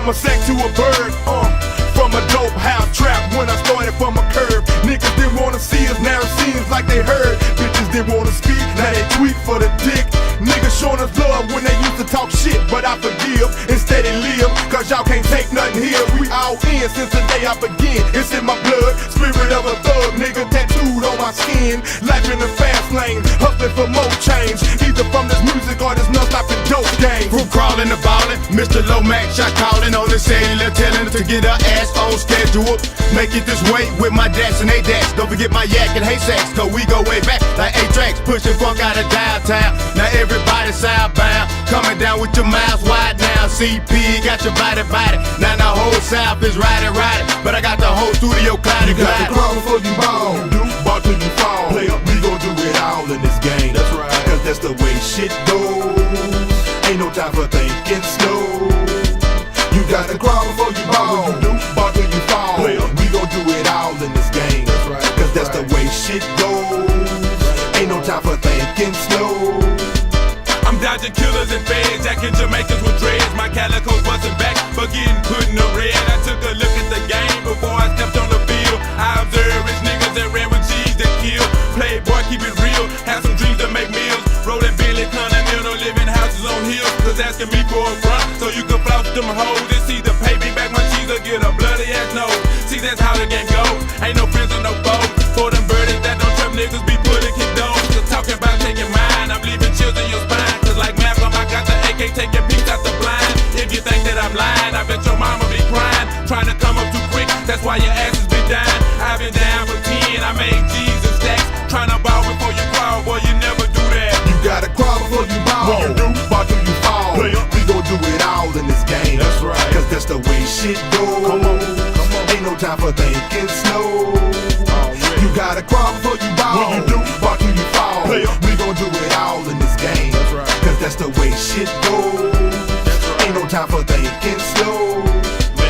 from a sack to a bird, from a dope house trap when I started from a curb. Niggas didn't wanna see us, now it seems like they heard. Bitches didn't wanna speak, now they tweet for the dick. Niggas showing us love when they used to talk shit, but I forgive and steady live, cause y'all can't take nothing here. We all in since the day I begin. It's in my blood, spirit of a thug, nigga tattooed on my skin. Life in the fast lane, hustling for more change, either from this music or this non-stopping dope game. From crawling to ballin', Mr. Lomax shot calling on the cellular, telling her to get her ass on schedule. Make it this way with my dash and they dash. Don't forget my yak and hay sacks, cause we go way back like 8 tracks, pushing funk out of downtown. Now everybody southbound, coming down with your mouths wide now. CP got your body. Now the whole South is riding. But I got the whole studio clouded. You got to crawl before you ball, ball till you fall. Play up, we gon' do it all in this game. That's right, cause that's the way shit goes. Ain't no time for thinking slow. You got to crawl before you ball, ball till you fall. Play up, we gon' do it all in this game. That's right, cause that's the way shit goes. Ain't no time for thinking slow. I'm dodging killers and feds, jacking Jamaicans with dreads. My calico's busting back, but getting put in the red. I took a look at the game before I stepped on the field. I observed rich niggas that ran with G's that kill. Playboy, keep it real, have some dreams to make meals. Rolling Billy Continental, living houses on hills. Cause asking me for a front, so you can flout them hoes. It's either pay me back my cheese or get a bloody ass nose. See, that's how the game goes, ain't no friends or no foes. For them birdies that don't trap niggas be putting kick doors. Cause talking about taking mine, I'm leaving chills in your spine. Like Malcolm, I got the AK, take your piece out the blind. If you think that I'm lying, I bet your mama be crying. Trying to come up too quick, that's why your ass has been dying. I've been down for 10, I made G's and stacks. Trying to ball before you crawl, boy, you never do that. You gotta crawl before you ball, ball till you fall. We gon' do it all in this game. That's right, cause that's the way shit goes. Come on. Ain't no time for thinking slow. You gotta crawl before you ball, ball till you fall. We gon' do it all in this game. Cause that's the way shit goes. Ain't no time for thinking slow.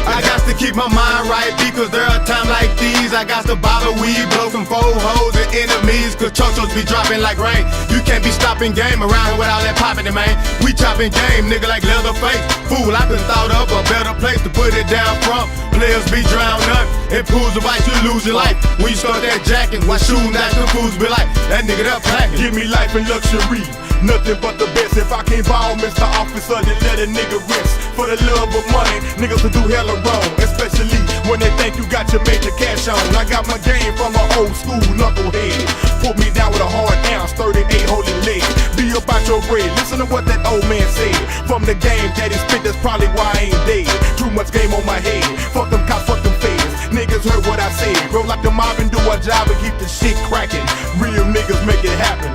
I got to keep my mind right because there are times like these. I got to bottle weed, blow some four hoes and enemies. Cause chochos be dropping like rain. You can't be stopping game around here without that popping it, man. We chopping game, nigga, like Leatherface. Fool, I could've thought of a better place to put it down from. Players be drowned up, in pools of ice, you lose your life. When you start that jacking, why shooting at the fools be like, that nigga that packing. Give me life and luxury, nothing but the best. If I can't ball, Mr. Officer, then let a nigga rest. For the love of money, niggas will do hella wrong, especially when they think you got your major cash on. I got my game from an old school knucklehead. Put me down with a hard ounce, 38 holding leg. Be about your bread, listen to what that old man said. From the game that he spit, that's probably why I ain't dead. Too much game on my head, fuck them cops, fuck them feds. Niggas heard what I said, roll like the mob and do our job and keep the shit cracking. Real niggas make it happen.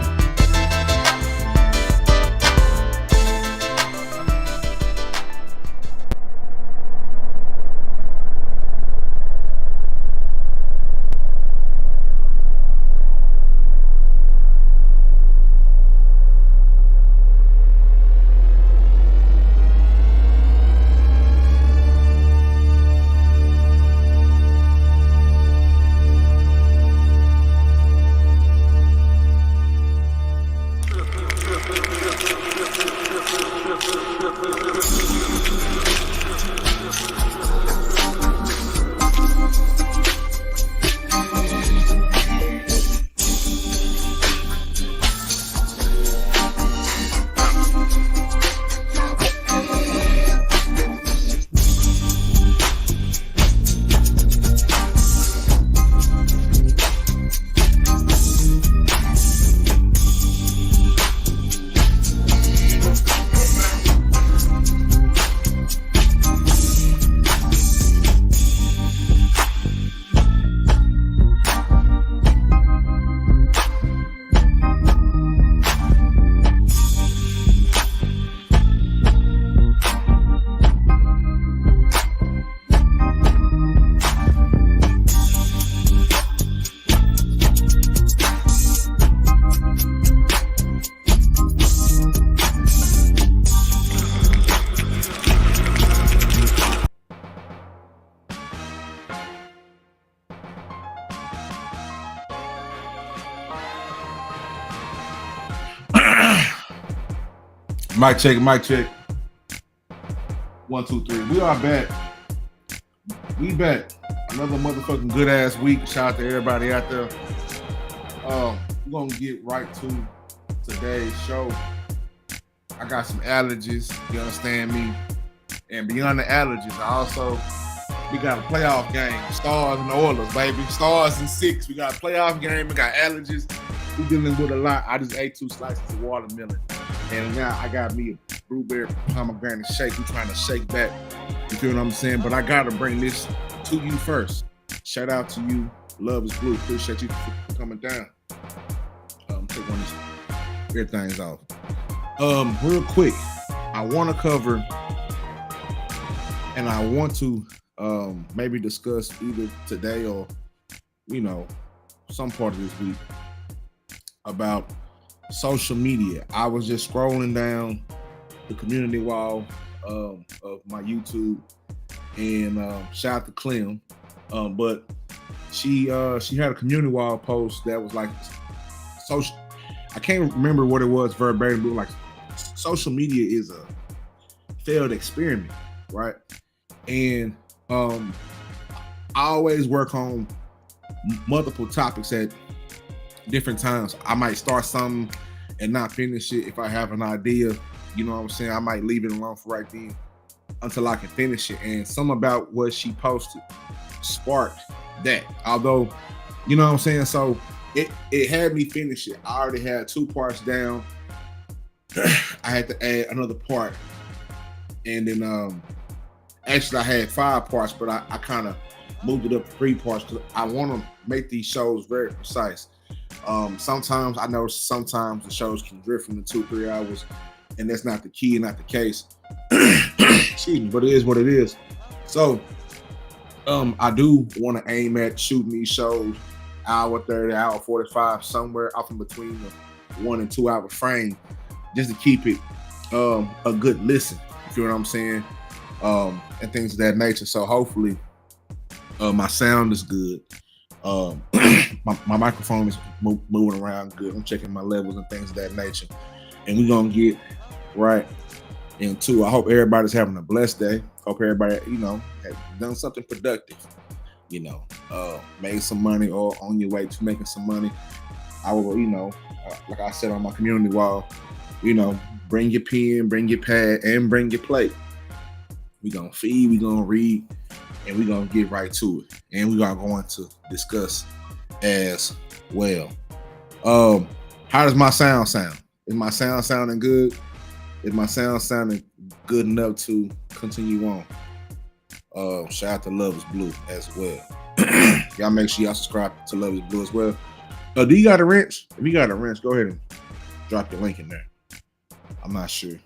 Mic check, mic check. 1, 2, 3. We are back. We back. Another motherfucking good ass week. Shout out to everybody out there. We're gonna get right to today's show. I got some allergies, you understand me? And beyond the allergies, we got a playoff game. Stars and Oilers, baby. Stars and 6. We got a playoff game. We got allergies. We dealing with a lot. I just ate 2 slices of watermelon. And now I got me a blueberry pomegranate shake. We trying to shake back. You feel what I'm saying? But I gotta bring this to you first. Shout out to you. Love is Blue. Appreciate you for coming down. Take one of these things off. Real quick, I want to cover and I want to maybe discuss either today or some part of this week about social media. I was just scrolling down the community wall of my YouTube, and shout out to Clem, but she had a community wall post that was like social. I can't remember what it was verbatim, but like social media is a failed experiment, right? And I always work on multiple topics at different times. I might start something and not finish it if I have an idea. You know what I'm saying? I might leave it alone for right then until I can finish it. And something about what she posted sparked that. Although, you know what I'm saying? So it had me finish it. I already had 2 parts down. I had to add another part. And then actually I had 5 parts, but I kind of moved it up to 3 parts because I want to make these shows very precise. Sometimes the shows can drift from the 2-3 hours, and that's not the key, not the case. Excuse me, but it is what it is. So I do want to aim at shooting these shows hour 30, hour 45, somewhere up in between the 1 and 2 hour frame, just to keep it a good listen. You feel what I'm saying? And things of that nature. So hopefully my sound is good. My microphone is moving around good. I'm checking my levels and things of that nature. And we're going to get right into, I hope everybody's having a blessed day. Hope everybody, has done something productive. Made some money or on your way to making some money. I will, like I said on my community wall, bring your pen, bring your pad, and bring your plate. We're going to feed, we're going to read, and we're going to get right to it. And we are going to discuss as well. How does my sound sound? Is my sound sounding good? Is my sound sounding good enough to continue on? Shout out to Love is Blue as well. Y'all make sure y'all subscribe to Love is Blue as well. Do you got a wrench? If you got a wrench, go ahead and drop your link in there. I'm not sure.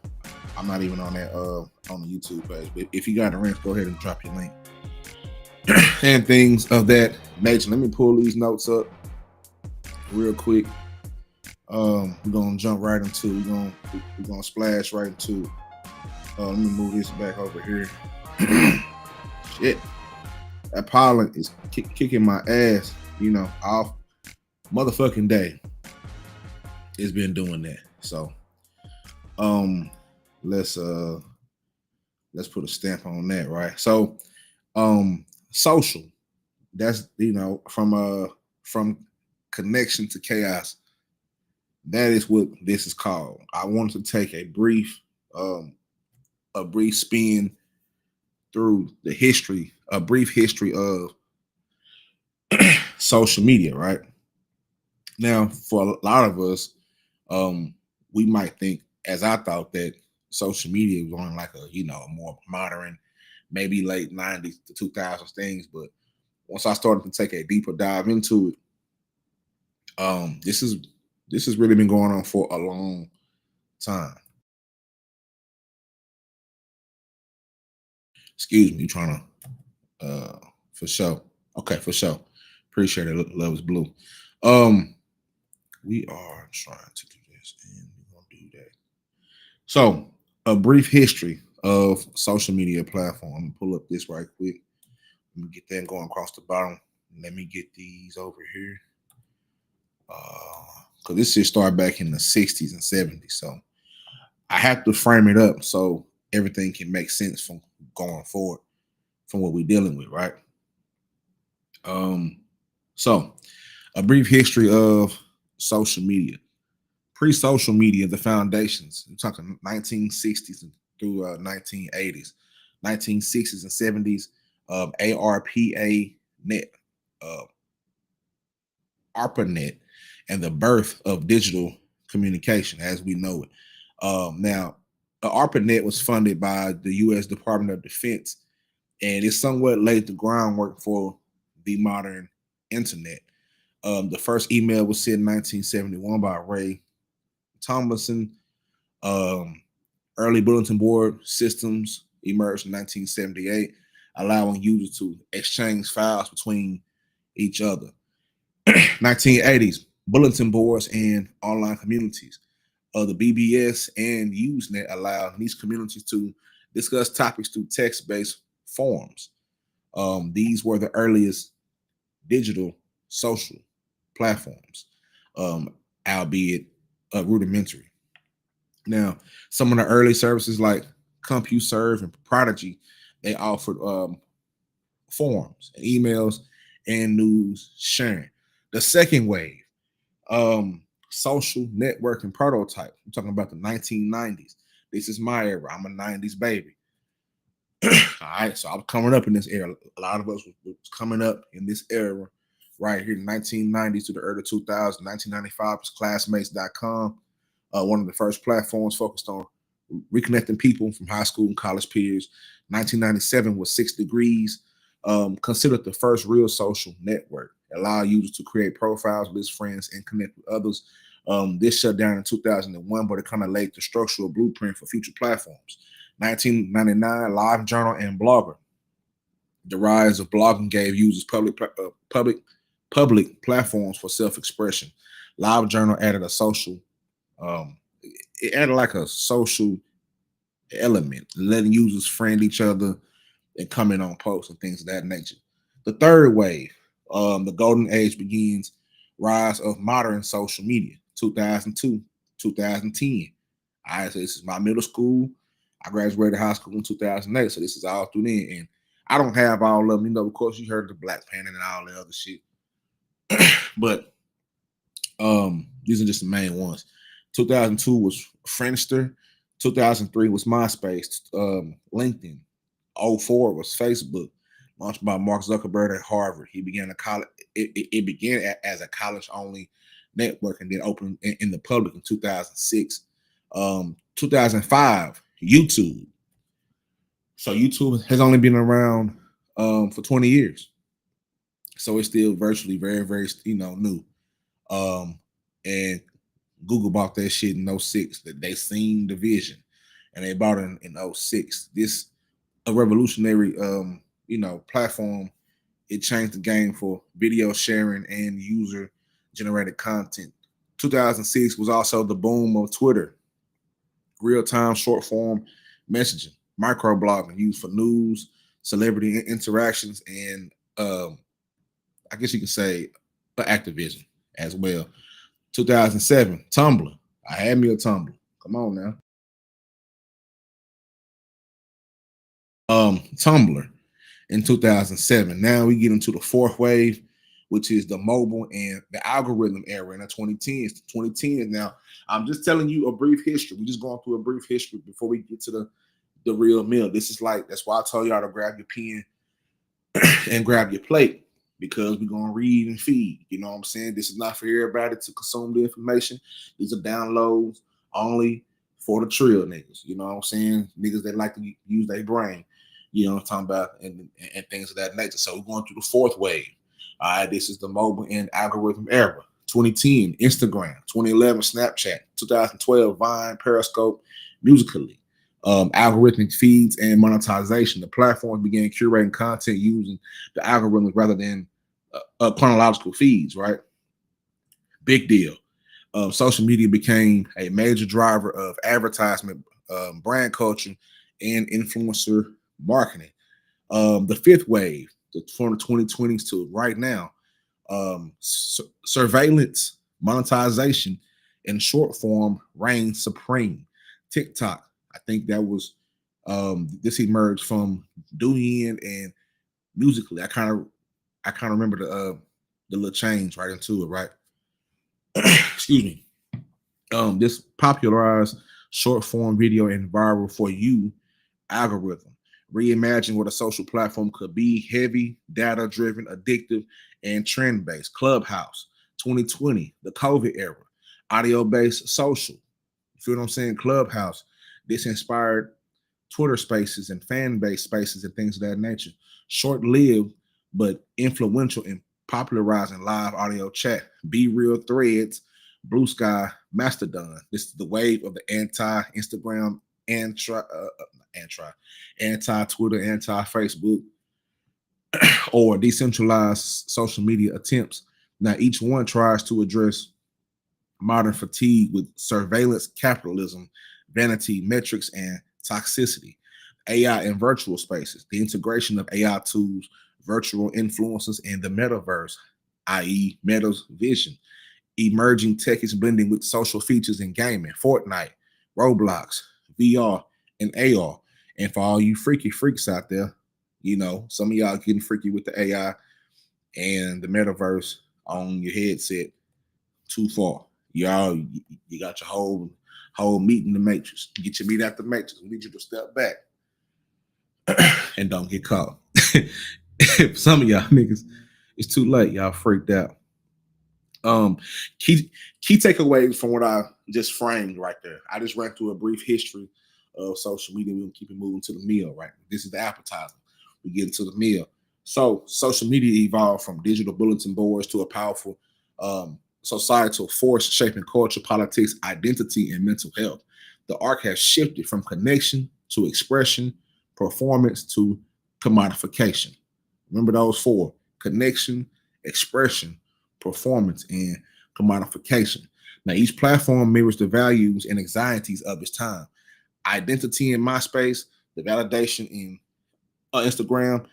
I'm not even on that on the YouTube page. But if you got a wrench, go ahead and drop your link. And things of that nature. Let me pull these notes up real quick. We're gonna jump right into. We're gonna splash right into. Let me move this back over here. Shit, that pollen is kicking my ass. All motherfucking day. It's been doing that. So, let's put a stamp on that, right? So, social. That's from connection to chaos. That is what this is called. I wanted to take a brief spin through the history, a brief history of social media, right? Now, for a lot of us, we might think, as I thought, that social media was on like a more modern, maybe late 90s to 2000s things. But once I started to take a deeper dive into it, this has really been going on for a long time. Excuse me, trying to for sure. Okay, for sure. Appreciate it. Love is Blue. We are trying to do this, and we're gonna do that. So, a brief history of social media platform. I'm gonna pull up this right quick. Let me get that going across the bottom. Let me get these over here. Because this shit started back in the 60s and 70s. So I have to frame it up so everything can make sense from going forward from what we're dealing with, right? So a brief history of social media. Pre-social media, the foundations. I'm talking 1960s through 1980s, 1960s and 70s. ARPA net, ARPANET, and the birth of digital communication as we know it. Now, ARPANET was funded by the U.S. Department of Defense, and it somewhat laid the groundwork for the modern internet. The first email was sent in 1971 by Ray Tomlinson. Early bulletin board systems emerged in 1978, allowing users to exchange files between each other. 1980s, bulletin boards and online communities. The BBS and Usenet allowed these communities to discuss topics through text-based forums. These were the earliest digital social platforms, albeit rudimentary. Now, some of the early services like CompuServe and Prodigy, they offered forums and emails and news sharing. The second wave, social networking prototype. I'm talking about the 1990s. This is my era. I'm a 90s baby. All right, so I was coming up in this era. A lot of us was coming up in this era right here, the 1990s to the early 2000s. 1995 was classmates.com, one of the first platforms focused on reconnecting people from high school and college peers. 1997 was 6 Degrees, considered the first real social network. Allow users to create profiles, list friends, and connect with others. This shut down in 2001, but it kind of laid the structural blueprint for future platforms. 1999, LiveJournal and Blogger. The rise of blogging gave users public platforms for self-expression. LiveJournal added a social, it added like a social element, letting users friend each other and comment on posts and things of that nature. The third wave, the golden age begins, rise of modern social media, 2002, 2010. All right, so this is my middle school. I graduated high school in 2008, so this is all through then. And I don't have all of them. You know, of course, you heard the Black Panther and all the other shit. But these are just the main ones. 2002 was Friendster. 2003 was MySpace. LinkedIn. 04 was Facebook, launched by Mark Zuckerberg at Harvard. He began a college. It began as a college-only network and then opened in the public in 2006. 2005, YouTube. So YouTube has only been around for 20 years. So it's still virtually very, very, new. And Google bought that shit in 06. That they seen the vision, and they bought it in 06. This a revolutionary, platform. It changed the game for video sharing and user-generated content. 2006 was also the boom of Twitter, real-time short-form messaging, microblogging used for news, celebrity interactions, and I guess you can say activism as well. 2007, Tumblr. I had me a Tumblr. Come on now. Tumblr in 2007. Now we get into the fourth wave, which is the mobile and the algorithm era in the 2010s. 2010s. Now, I'm just telling you a brief history. We're just going through a brief history before we get to the real meal. This is like, that's why I told y'all to grab your pen and grab your plate, because we're going to read and feed. You know what I'm saying? This is not for everybody to consume the information. These are downloads only for the trill niggas. You know what I'm saying? Niggas that like to use their brain. You know what I'm talking about? And things of that nature. So we're going through the fourth wave. All right, this is the mobile and algorithm era. 2010, Instagram. 2011, Snapchat. 2012, Vine, Periscope, Musical.ly. Algorithmic feeds and monetization. The platforms began curating content using the algorithms rather than chronological feeds, right? Big deal. Social media became a major driver of advertisement, brand culture, and influencer marketing. The fifth wave, from the 2020s to right now, surveillance, monetization, and short form reign supreme. TikTok, I think that was This emerged from Douyin and Musically. I kind of remember the little change right into it, right? Excuse me. This popularized short form video and viral for you algorithm. Reimagine what a social platform could be: heavy, data driven, addictive, and trend based. Clubhouse, 2020, the COVID era, audio based social. You feel what I'm saying? Clubhouse. This inspired Twitter spaces and fan based spaces and things of that nature. Short lived, but influential in popularizing live audio chat. Be Real, Threads, Blue Sky, Mastodon. This is the wave of the anti Instagram, anti Twitter, anti Facebook, or decentralized social media attempts. Now, each one tries to address modern fatigue with surveillance capitalism, vanity metrics, and toxicity. AI and virtual spaces, the integration of AI tools, virtual influences, and the metaverse, i.e., Meta's vision. Emerging tech is blending with social features in gaming, Fortnite, Roblox, VR, and AR. And for all you freaky freaks out there, you know, some of y'all getting freaky with the AI and the metaverse on your headset too far. Y'all, you got your whole meat in the matrix. Get your meat out the matrix. We need you to step back and don't get caught. Some of y'all niggas, it's too late. Y'all freaked out. Key takeaways from what I just framed right there. I just ran through a brief history of social media. We're gonna keep it moving to the meal, right? This is the appetizer. We get into the meal. So social media evolved from digital bulletin boards to a powerful societal force shaping culture, politics, identity, and mental health. The arc has shifted from connection to expression, performance to commodification. Remember those four: connection, expression, performance, and commodification. Now, each platform mirrors the values and anxieties of its time. Identity in MySpace, the validation in Instagram,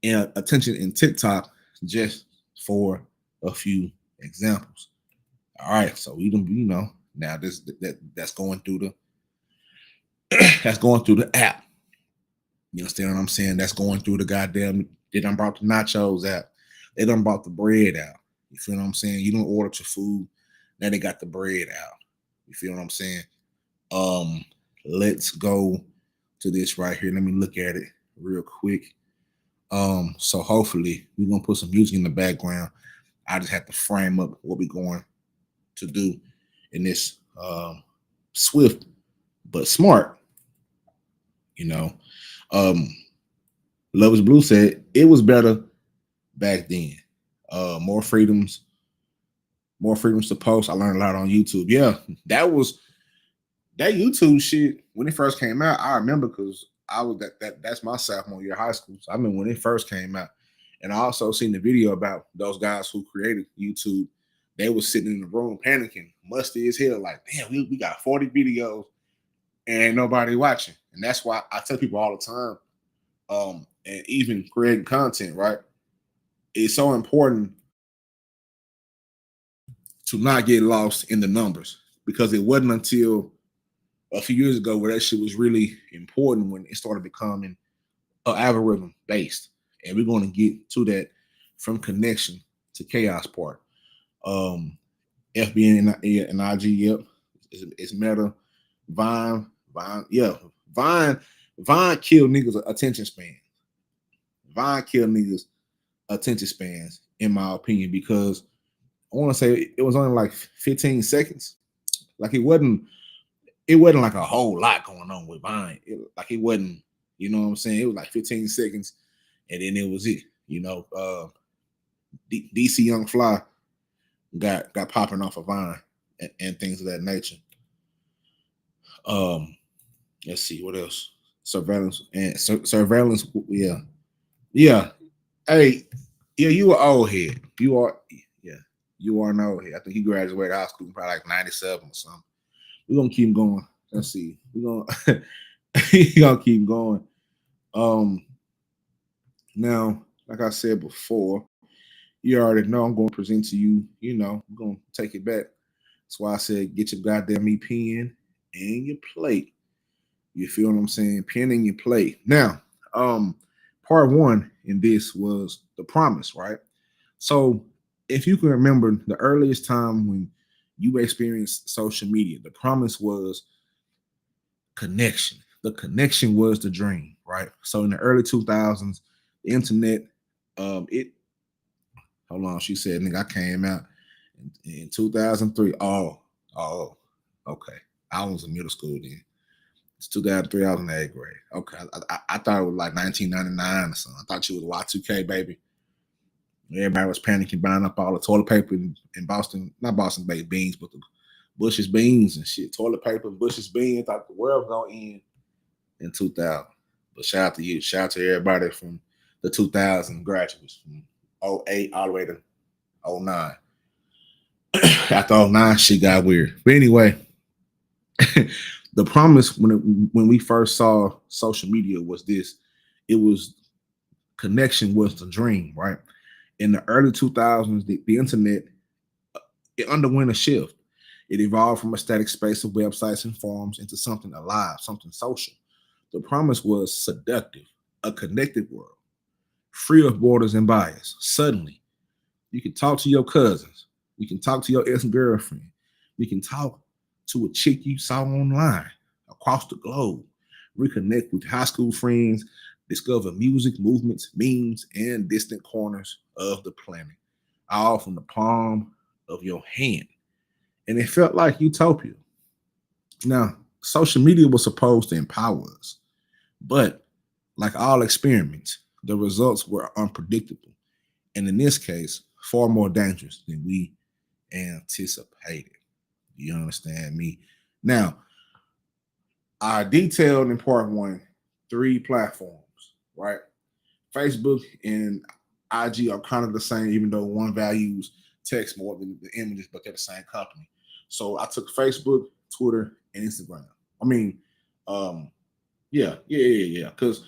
and attention in TikTok, just for a few examples. All right, so we don't, you know, now that's going through the that's going through the app. You understand what I'm saying? That's going through the goddamn. They done brought the nachos out. They done brought the bread out. You feel what I'm saying? You don't order your food, now they got the bread out. You feel what I'm saying? Let's go to this right here. Let me look at it real quick. So hopefully we're gonna put some music in the background. I just have to frame up what we're going to do in this swift but smart, you know. Love is Blue said it was better back then. More freedoms to post. I learned a lot on YouTube. Yeah, that YouTube shit when it first came out. I remember because I was that's my sophomore year of high school. So I remember when it first came out. And I also seen the video about those guys who created YouTube. They was sitting in the room panicking, musty as hell, like, damn, we got 40 videos and ain't nobody watching. And that's why I tell people all the time, and even creating content, right? It's so important to not get lost in the numbers, because it wasn't until a few years ago where that shit was really important, when it started becoming algorithm based. And we're going to get to that from connection to chaos part. FBN and IG, yep. It's Meta. Vine, yeah. Vine killed niggas' attention span. Vine killed niggas' attention spans, in my opinion, because I want to say it was only like 15 seconds. Like it wasn't like a whole lot going on with Vine. It wasn't, you know what I'm saying? It was like 15 seconds, and then it was it. You know, DC Young Fly got popping off of Vine and things of that nature. Let's see what else. Surveillance. Yeah. Hey, yeah, you are old head. You are an old head. I think he graduated high school probably like 97 or something. We're gonna keep going. Let's see. We're gonna keep going. Now, like I said before, you already know I'm going to present to you, you know, I'm going to take it back. That's why I said get your goddamn pen and your plate. You feel what I'm saying? Pinning your play. Now, part one in this was the promise, right? So if you can remember the earliest time when you experienced social media, the promise was connection. The connection was the dream, right? So in the early 2000s, the internet, it hold on, she said, nigga, I came out in 2003. Oh, okay. I was in middle school then. It's 2003. I was in the 8th grade. Okay, I thought it was like 1999 or something. I thought you was Y2K, baby. Everybody was panicking, buying up all the toilet paper in Boston, not Boston baked beans, but the Bush's beans and shit. Toilet paper, Bush's beans. Thought the world was gonna end in 2000. But shout out to you. Shout out to everybody from the 2000 graduates from 08 all the way to 09. After 09, shit got weird. But anyway, the promise when we first saw social media was this. It was connection was the dream, right? In the early 2000s, the internet, it underwent a shift. It evolved from a static space of websites and forums into something alive, something social. The promise was seductive, a connected world, free of borders and bias. Suddenly, you can talk to your cousins. You can talk to your ex-girlfriend. You can talk to a chick you saw online across the globe, reconnect with high school friends, discover music, movements, memes, and distant corners of the planet, all from the palm of your hand. And it felt like utopia. Now, social media was supposed to empower us, but like all experiments, the results were unpredictable. And in this case, far more dangerous than we anticipated. You understand me? Now, I detailed in part one 3 platforms, right? Facebook and IG are kind of the same, even though one values text more than the images, but they're the same company. So I took Facebook, Twitter, and Instagram. I mean, yeah. Because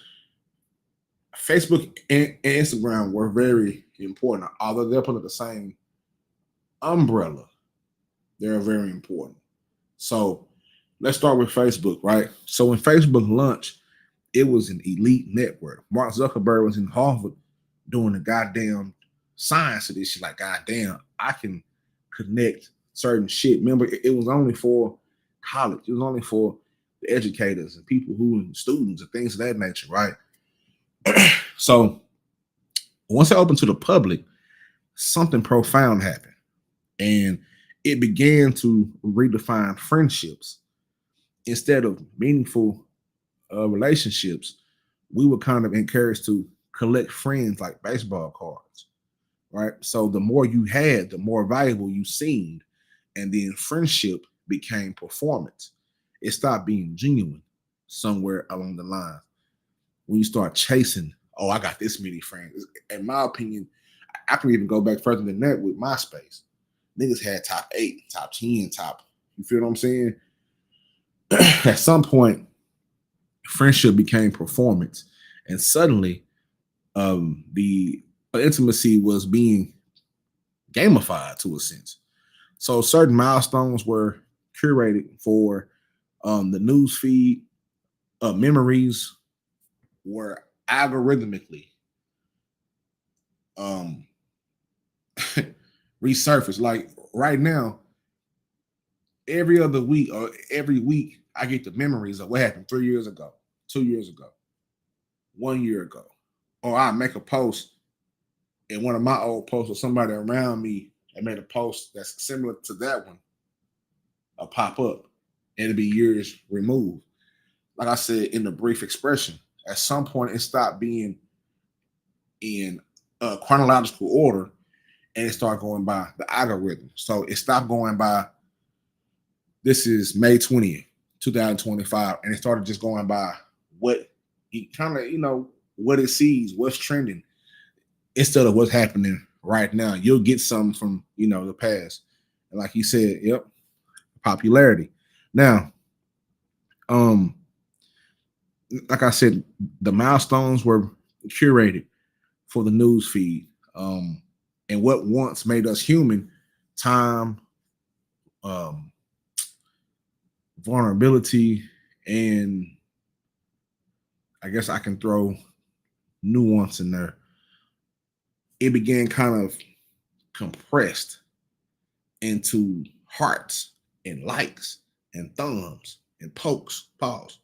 Facebook and Instagram were very important. Although they're put under the same umbrella, they're very important. So let's start with Facebook, right? So when Facebook launched, it was an elite network. Mark Zuckerberg was in Harvard doing the goddamn science of this shit. Like, goddamn, I can connect certain shit. Remember, it was only for college. It was only for the educators and people who are students and things of that nature, right? So once it opened to the public, something profound happened. And it began to redefine friendships. Instead of meaningful relationships, we were kind of encouraged to collect friends like baseball cards, right? So the more you had, the more valuable you seemed. And then friendship became performance. It stopped being genuine somewhere along the line. When you start chasing, oh, I got this many friends. In my opinion, I can even go back further than that with MySpace. Niggas had top 8, top 10, top, you feel what I'm saying? At some point, friendship became performance. And suddenly, the intimacy was being gamified to a sense. So certain milestones were curated for the news feed. Memories were algorithmically resurfaced. Like right now, every other week or every week, I get the memories of what happened 3 years ago, 2 years ago, 1 year ago. Or I make a post and one of my old posts or somebody around me that made a post that's similar to that one, a pop up. It'll be years removed. Like I said in the brief expression, at some point it stopped being in chronological order and it started going by the algorithm. So it stopped going by, this is May 20th, 2025, and it started just going by what it kind of, what it sees, what's trending, instead of what's happening right now. You'll get something from, the past. And like you said, yep, popularity. Now, like I said, the milestones were curated for the news feed. And what once made us human, time, vulnerability, and I guess I can throw nuance in there. It began kind of compressed into hearts and likes and thumbs and pokes, pause,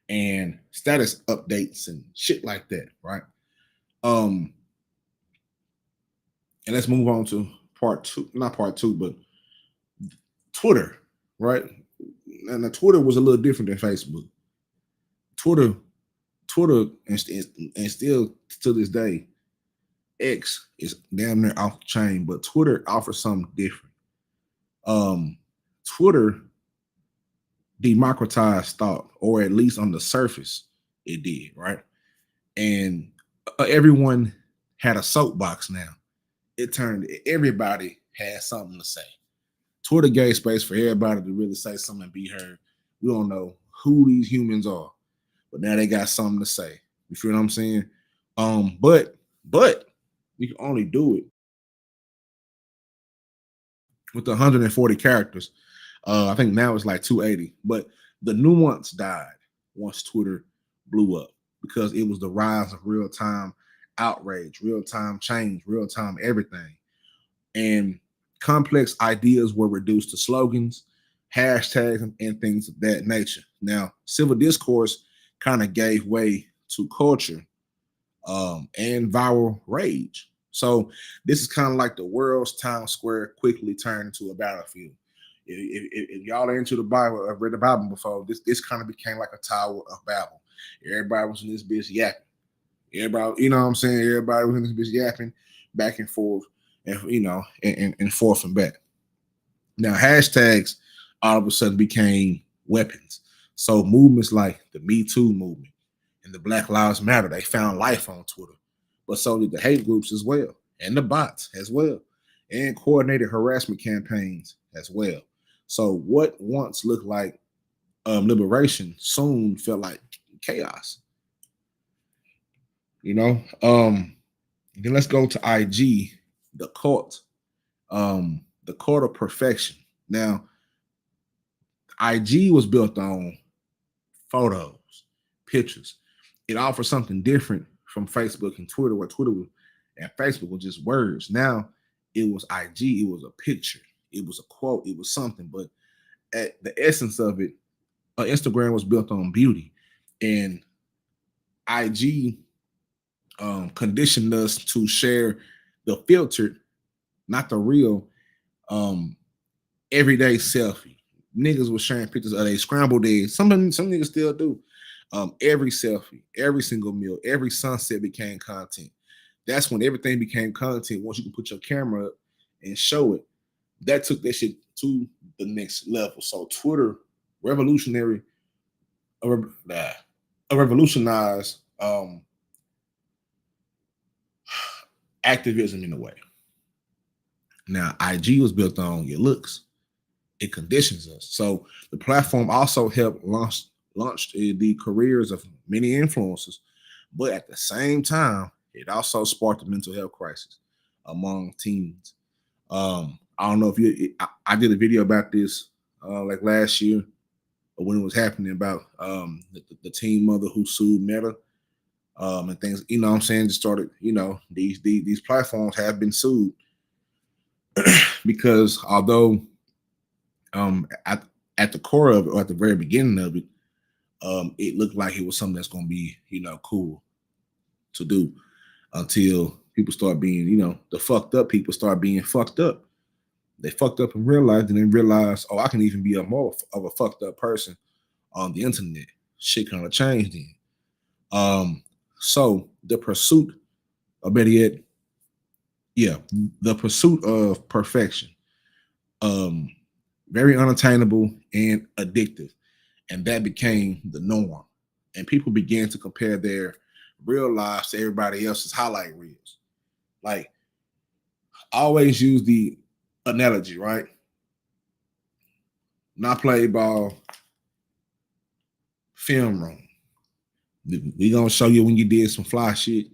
and status updates and shit like that, right? And let's move on to part two, not part two, but Twitter, right? And the Twitter was a little different than Facebook. Twitter, and still to this day, X is damn near off the chain, but Twitter offers something different. Twitter democratized thought, or at least on the surface, it did, right? And everyone had a soapbox now. It turned everybody had something to say. Twitter gave space for everybody to really say something and be heard. We don't know who these humans are, but now they got something to say. You feel what I'm saying? But you can only do it with 140 characters. I think now it's like 280. But the nuance died once Twitter blew up because it was the rise of real-time outrage, real-time change, real-time everything. And complex ideas were reduced to slogans, hashtags, and things of that nature. Now, civil discourse kind of gave way to culture and viral rage. So this is kind of like the world's town square quickly turned into a battlefield. If y'all are into the Bible, I've read the Bible before, this kind of became like a Tower of Babel. Everybody was in this bitch yapping. Everybody, you know what I'm saying? Everybody was in this bitch yapping back and forth, and and forth and back. Now hashtags all of a sudden became weapons. So movements like the Me Too movement and the Black Lives Matter, they found life on Twitter. But so did the hate groups as well, and the bots as well, and coordinated harassment campaigns as well. So what once looked like liberation soon felt like chaos. Then let's go to IG, the cult of perfection. Now, IG was built on photos, pictures. It offers something different from Facebook and Twitter, where Twitter and Facebook were just words. Now it was IG, it was a picture, it was a quote, it was something. But at the essence of it, Instagram was built on beauty, and IG conditioned us to share the filtered, not the real, everyday selfie. Niggas was sharing pictures of their scrambled eggs. Some niggas still do. Every selfie, every single meal, every sunset became content. That's when everything became content. Once you can put your camera up and show it, that took that shit to the next level. So Twitter revolutionized activism in a way. Now, IG was built on your looks. It conditions us. So the platform also helped launched the careers of many influencers, but at the same time, it also sparked a mental health crisis among teens. I don't know if I did a video about this like last year when it was happening, about the teen mother who sued Meta and things. You know what I'm saying? Just started, these platforms have been sued because although at the core of it, or at the very beginning of it, it looked like it was something that's going to be, cool to do, until people start being, the fucked up people start being fucked up. They fucked up and realized, and then realized, oh, I can even be a more of a fucked up person on the internet. Shit kind of changed then. So the pursuit, or better yet, the pursuit of perfection, very unattainable and addictive. And that became the norm. And people began to compare their real lives to everybody else's highlight reels. Like, I always use the analogy, right? Not play ball, film room. We're going to show you when you did some fly shit,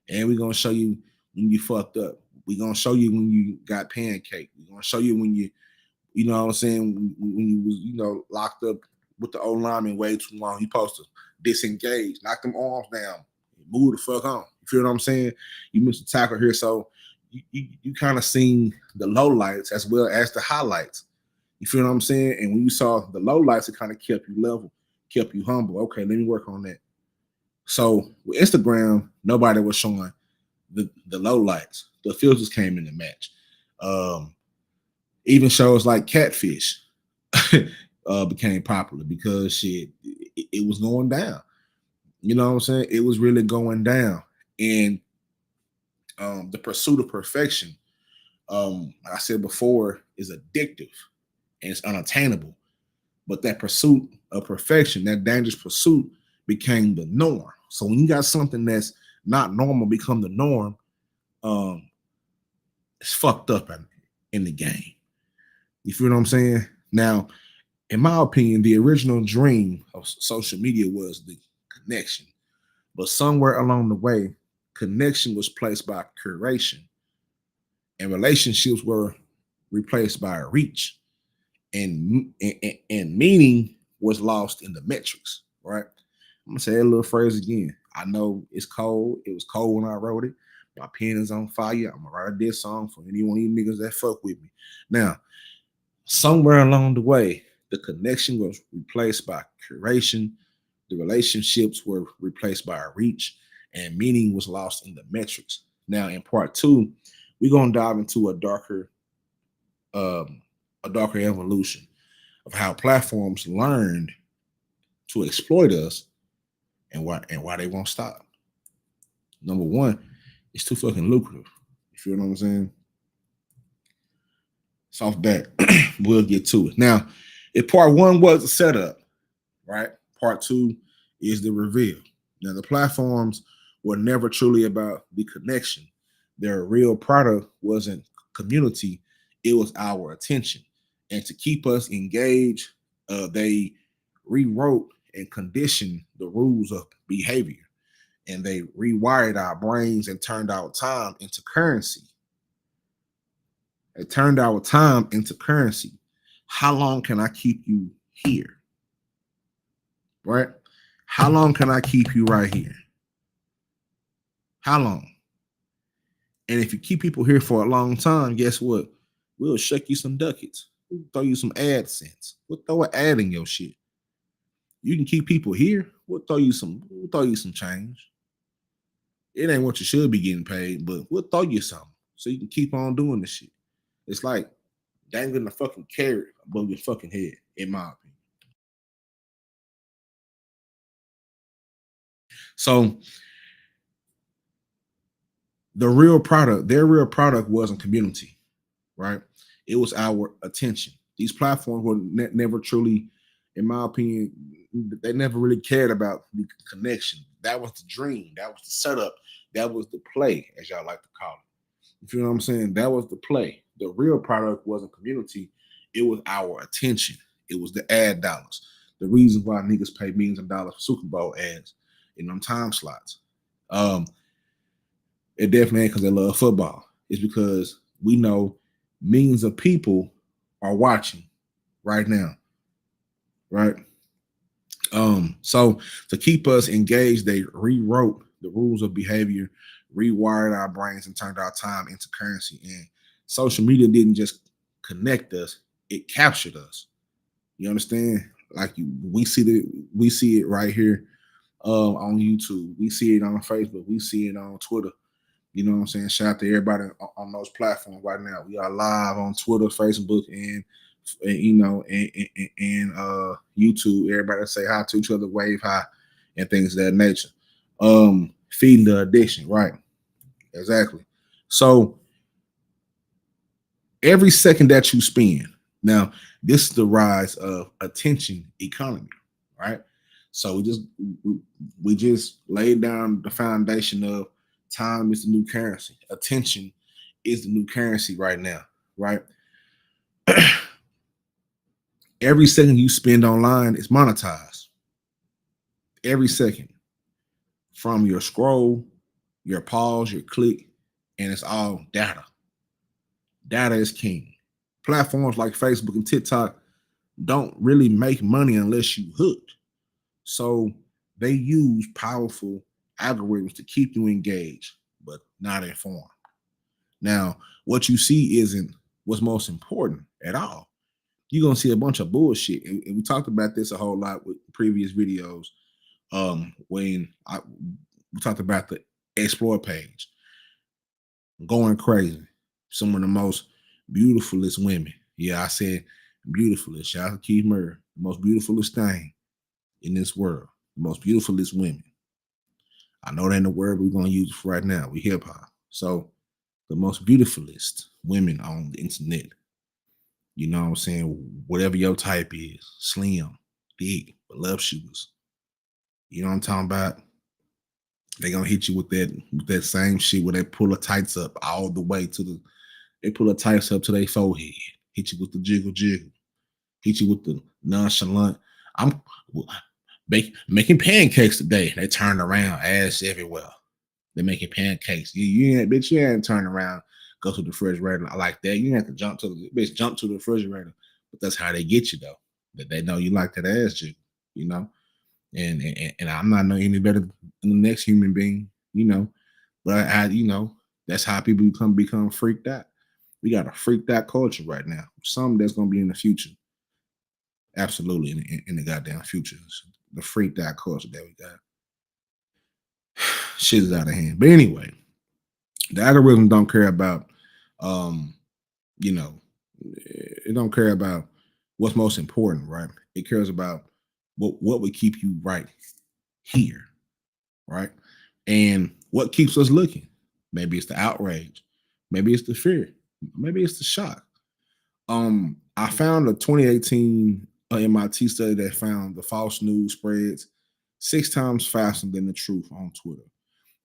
and we're going to show you when you fucked up. We're going to show you when you got pancake. We're going to show you when you know what I'm saying, when you was, locked up with the old lineman way too long. You supposed to disengage, knock them arms down, move the fuck on. You feel what I'm saying? You missed a tackle here, so you kind of seen the low lights as well as the highlights. You feel what I'm saying? And when you saw the low lights, it kind of kept you level, kept you humble. Okay, let me work on that. So with Instagram, nobody was showing the low lights. The filters came in the match. Even shows like Catfish became popular because shit, it was going down. You know what I'm saying? It was really going down. And the pursuit of perfection, like I said before, is addictive and it's unattainable. But that pursuit of perfection, that dangerous pursuit, became the norm. So when you got something that's not normal become the norm, it's fucked up in the game. You feel what I'm saying? Now, in my opinion, the original dream of social media was the connection. But somewhere along the way, connection was placed by curation, and relationships were replaced by reach, and meaning was lost in the metrics, right? I'm gonna say that little phrase again. I know it's cold. It was cold when I wrote it. My pen is on fire. I'm gonna write a diss song for any one of you niggas that fuck with me. Now, somewhere along the way, the connection was replaced by curation, the relationships were replaced by reach, and meaning was lost in the metrics. Now, in part 2, we're gonna dive into a darker evolution of how platforms learned to exploit us and why they won't stop. Number one, it's too fucking lucrative. You feel what I'm saying? So off that, we'll get to it. Now, if part 1 was a setup, right? Part 2 is the reveal. Now, the platforms were never truly about the connection. Their real product wasn't community, it was our attention. And to keep us engaged, they rewrote and conditioned the rules of behavior. And they rewired our brains and turned our time into currency. It turned our time into currency. How long can I keep you here? Right? How long can I keep you right here? How long? And if you keep people here for a long time, guess what? We'll shuck you some ducats. We'll throw you some AdSense. We'll throw an ad in your shit. You can keep people here. We'll throw you some change. It ain't what you should be getting paid, but we'll throw you something so you can keep on doing this shit. It's like dangling a fucking carrot above your fucking head, in my opinion. So their real product wasn't community, right? It was our attention. These platforms were never truly, in my opinion, they never really cared about the connection. That was the dream. That was the setup. That was the play, as y'all like to call it. You feel what I'm saying? That was the play. The real product wasn't community. It was our attention. It was the ad dollars. The reason why niggas pay millions of dollars for Super Bowl ads in them time slots. It definitely ain't because they love football. It's because we know millions of people are watching right now. Right? So to keep us engaged, they rewrote the rules of behavior, rewired our brains, and turned our time into currency. And social media didn't just connect us, it captured us. You understand? Like we see it right here on YouTube. We see it on Facebook. We see it on Twitter. You know what I'm saying? Shout out to everybody on those platforms right now. We are live on Twitter, Facebook, and YouTube. Everybody say hi to each other, wave hi, and things of that nature. Feeding the addiction, right? Exactly. So every second that you spend, now this is the rise of attention economy, right? So we just laid down the foundation of time is the new currency. Attention is the new currency right now, right? Every second you spend online is monetized. Every second. From your scroll, your pause, your click, and it's all data. Data is king. Platforms like Facebook and TikTok don't really make money unless you hooked. So they use powerful algorithms to keep you engaged, but not informed. Now, what you see isn't what's most important at all. You're gonna see a bunch of bullshit. And we talked about this a whole lot with previous videos. When we talked about the explore page going crazy. Some of the most beautifulest women. Yeah, I said beautifulest. Shout out to Keith Murray, the most beautifulest thing in this world, the most beautifulest women. I know that ain't the word we're gonna use for right now. We hip hop. So the most beautifulest women on the internet. You know what I'm saying? Whatever your type is, slim, thick, voluptuous. You know what I'm talking about? They gonna hit you with that same shit where they pull the tights up all the way to the. They pull the tights up to their forehead. Hit you with the jiggle jiggle. Hit you with the nonchalant. I'm making pancakes today. They turn around, ass everywhere. They're making pancakes. You ain't, bitch. You ain't turn around, go to the refrigerator like that. You have to jump to the refrigerator. But that's how they get you though. That they know you like that ass jiggle. You know. And I'm not no any better than the next human being, you know. But I that's how people become freaked out. We got a freaked out culture right now. Some that's gonna be in the future. Absolutely in the goddamn future. The freaked out culture that we got. Shit is out of hand. But anyway, the algorithm don't care about it don't care about what's most important, right? It cares about what would keep you right here, right? And what keeps us looking? Maybe it's the outrage, maybe it's the fear, maybe it's the shock. I found a 2018 MIT study that found the false news spreads 6 times faster than the truth on Twitter.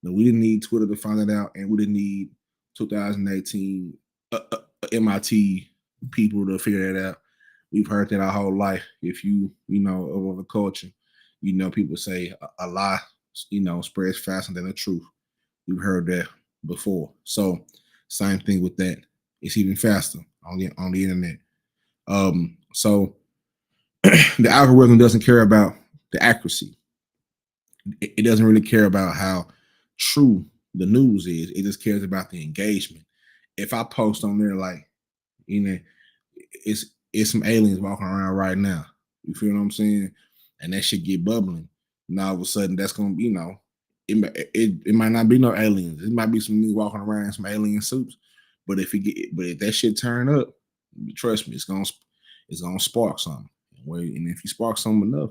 Now, we didn't need Twitter to find that out, and we didn't need 2018 MIT people to figure that out. We've heard that our whole life. If you know of the culture, people say a lie, spreads faster than the truth. We've heard that before. So same thing with that. It's even faster on the internet. So the algorithm doesn't care about the accuracy. It doesn't really care about how true the news is. It just cares about the engagement. If I post on there like, it's some aliens walking around right now. You feel what I'm saying? And that shit get bubbling. And all of a sudden, that's gonna be, it might not be no aliens. It might be some niggas walking around in some alien suits. But if that shit turn up, trust me, it's gonna spark something. And if you spark something enough,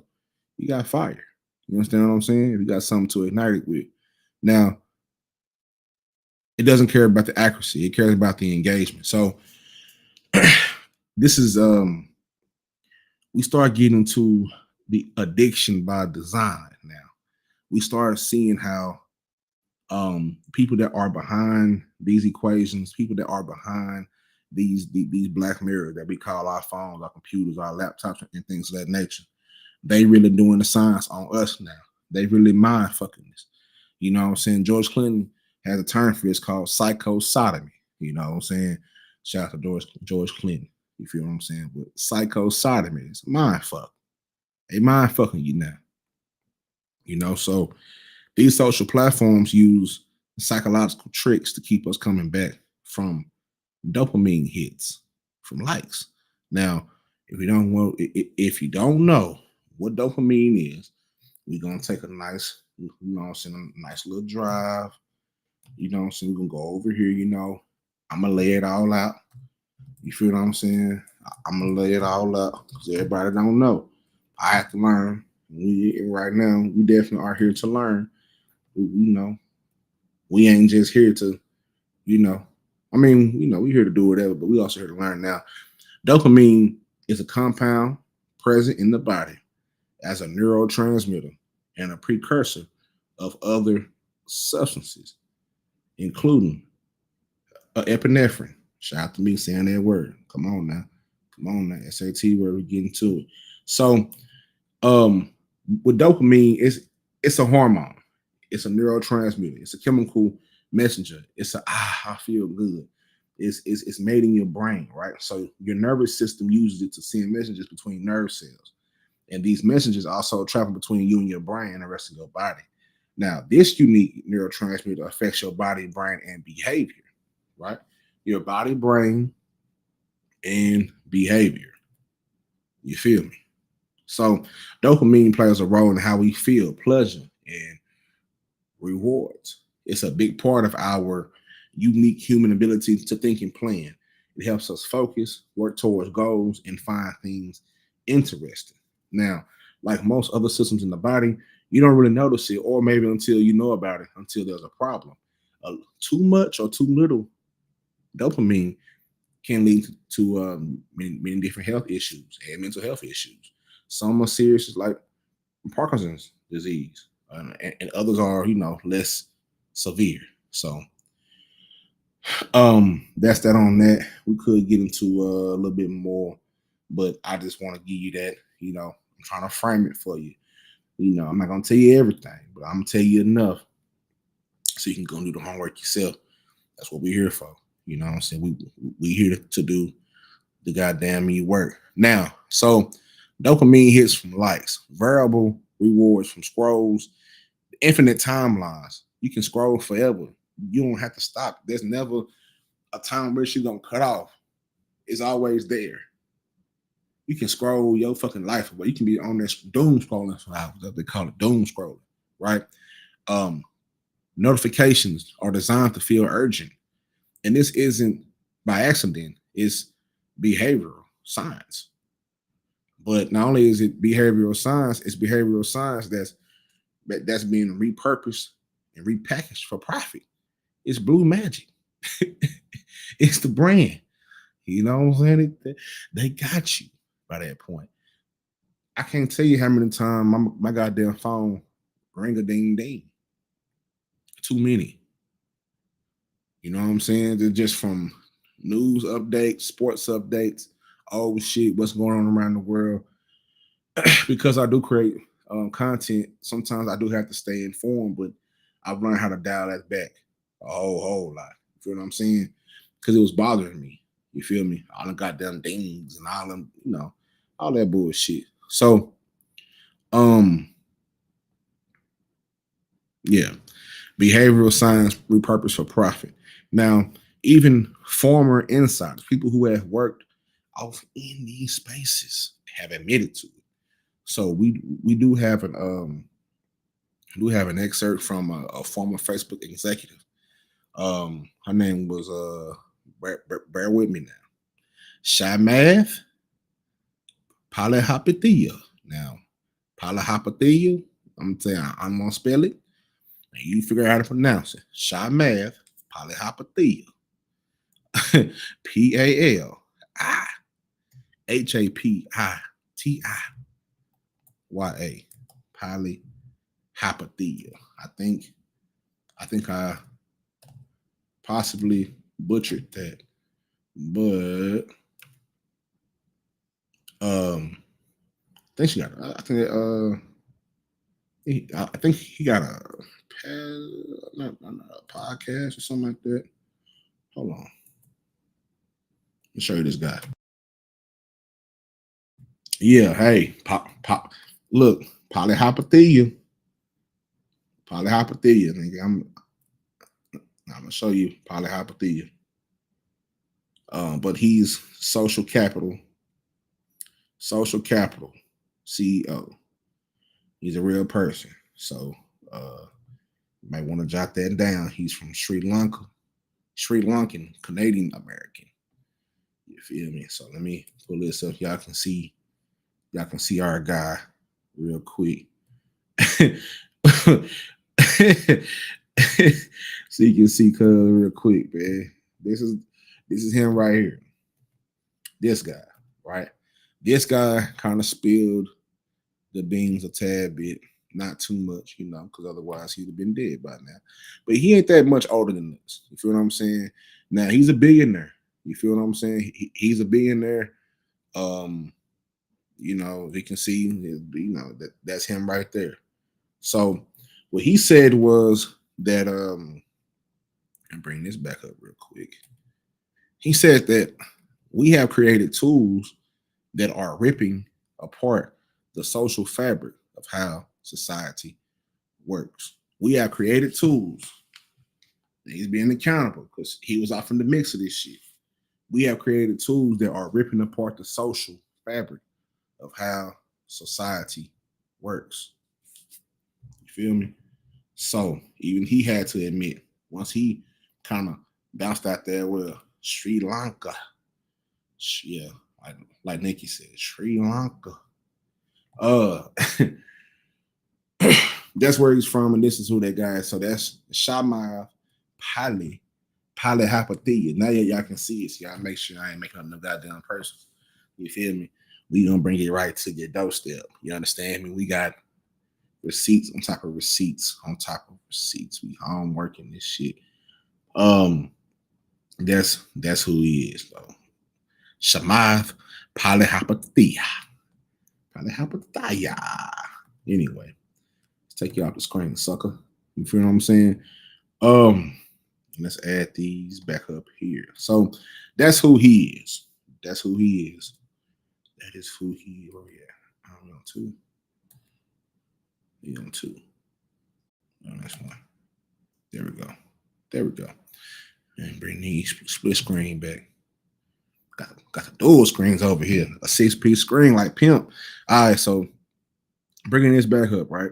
you got fire. You understand what I'm saying? If you got something to ignite it with. Now, it doesn't care about the accuracy. It cares about the engagement. So this is we start getting to the addiction by design now. We start seeing how people that are behind these equations, people that are behind these black mirrors that we call our phones, our computers, our laptops, and things of that nature, they really doing the science on us now. They really mind fucking this. You know what I'm saying? George Clinton has a term for this called psychosodomy. You know what I'm saying? Shout out to George Clinton. You feel what I'm saying? But psychosodomy is mind fuck. They mind fucking you now. So these social platforms use psychological tricks to keep us coming back from dopamine hits, from likes. Now, if you don't know what dopamine is, we're gonna take a nice, a nice little drive. We're gonna go over here, I'm gonna lay it all out. You feel what I'm saying? I'm gonna lay it all out because everybody don't know. I have to learn. Right now, we definitely are here to learn. We ain't just here to, we're here to do whatever, but we also here to learn now. Dopamine is a compound present in the body as a neurotransmitter and a precursor of other substances, including epinephrine. Shout out to me saying that word. Come on now. SAT word, we're getting to it. So, with dopamine, it's a hormone. It's a neurotransmitter. It's a chemical messenger. It's I feel good. It's made in your brain, right? So your nervous system uses it to send messages between nerve cells. And these messages also travel between you and your brain and the rest of your body. Now, this unique neurotransmitter affects your body, brain, and behavior, right? Your body, brain, and behavior. You feel me? So, dopamine plays a role in how we feel pleasure and rewards. It's a big part of our unique human ability to think and plan. It helps us focus, work towards goals, and find things interesting. Now, like most other systems in the body, you don't really notice it, or maybe until you know about it, until there's a problem. Too much or too little dopamine can lead to many different health issues and mental health issues. Some are serious, like Parkinson's disease, and others are, less severe. So, that's that on that. We could get into a little bit more, but I just want to give you that. I'm trying to frame it for you. I'm not gonna tell you everything, but I'm gonna tell you enough so you can go and do the homework yourself. That's what we're here for. You know what I'm saying? We here to do the goddamn me work. Now, so dopamine hits from likes, variable rewards from scrolls, infinite timelines. You can scroll forever. You don't have to stop. There's never a time where she's gonna cut off. It's always there. You can scroll your fucking life away. You can be on this doom scrolling for hours. They call it doom scrolling, right? Notifications are designed to feel urgent. And this isn't by accident, it's behavioral science. But not only is it behavioral science, it's behavioral science that's being repurposed and repackaged for profit. It's blue magic. It's the brand. You know what I'm saying? They got you by that point. I can't tell you how many times my goddamn phone ring a ding ding. Too many. You know what I'm saying? They're just from news updates, sports updates, oh shit, what's going on around the world. Because I do create content, sometimes I do have to stay informed, but I've learned how to dial that back a whole lot. You feel what I'm saying? Because it was bothering me. You feel me? All the goddamn dings and all them, all that bullshit. So, yeah, behavioral science repurposed for profit. Now, even former insiders, people who have worked off in these spaces, have admitted to it. So we do have an excerpt from a former Facebook executive. Her name was bear with me now, Shamath Palihapitiya. Now, Palihapitiya, I'm gonna spell it, and you figure out how to pronounce it. Shamath Palihapitiya. Palihapitiya. Palihapitiya. I think I possibly butchered that, but I think she got. I think he got a podcast or something like that. Hold on, let me show you this guy. Yeah, hey, pop. Look, Palihapitiya. Nigga, I'm gonna show you Palihapitiya. But he's Social Capital CEO. He's a real person. So you might want to jot that down. He's from Sri Lankan Canadian American. You feel me? So let me pull this up. Y'all can see our guy real quick. So you can see cuz real quick, man. This is him right here. This guy, right? This guy kind of spilled the beans a tad bit, not too much, because otherwise he'd have been dead by now. But he ain't that much older than us. You feel what I'm saying? Now he's a billionaire. You feel what I'm saying? He's a billionaire. You can see, that's him right there. So what he said was that, and bring this back up real quick. He said that we have created tools that are ripping apart the social fabric of how society works. We have created tools. He's being accountable because he was off in the mix of this shit. We have created tools that are ripping apart the social fabric of how society works. You feel me? So even he had to admit, once he kind of bounced out there with Sri Lanka, yeah, like Nikki said, Sri Lanka. That's where he's from, and this is who that guy is. So that's Shamath Palihapitiya. Now y'all can see it. So y'all make sure I ain't making up no goddamn person. You feel me? We gonna bring it right to your doorstep. You understand me? We got receipts on top of receipts on top of receipts. We home working this shit. That's who he is, though. Shamath Palihapitiya. Anyway, let's take you off the screen, sucker. You feel what I'm saying? Let's add these back up here. So that's who he is. That's who he is. That is who he is. Oh yeah, I'm on 2. He on 2. No, that's 1. There we go. There we go. And bring these split screen back. Got the dual screens over here. A 6-piece screen like pimp. All right, so bringing this back up, right?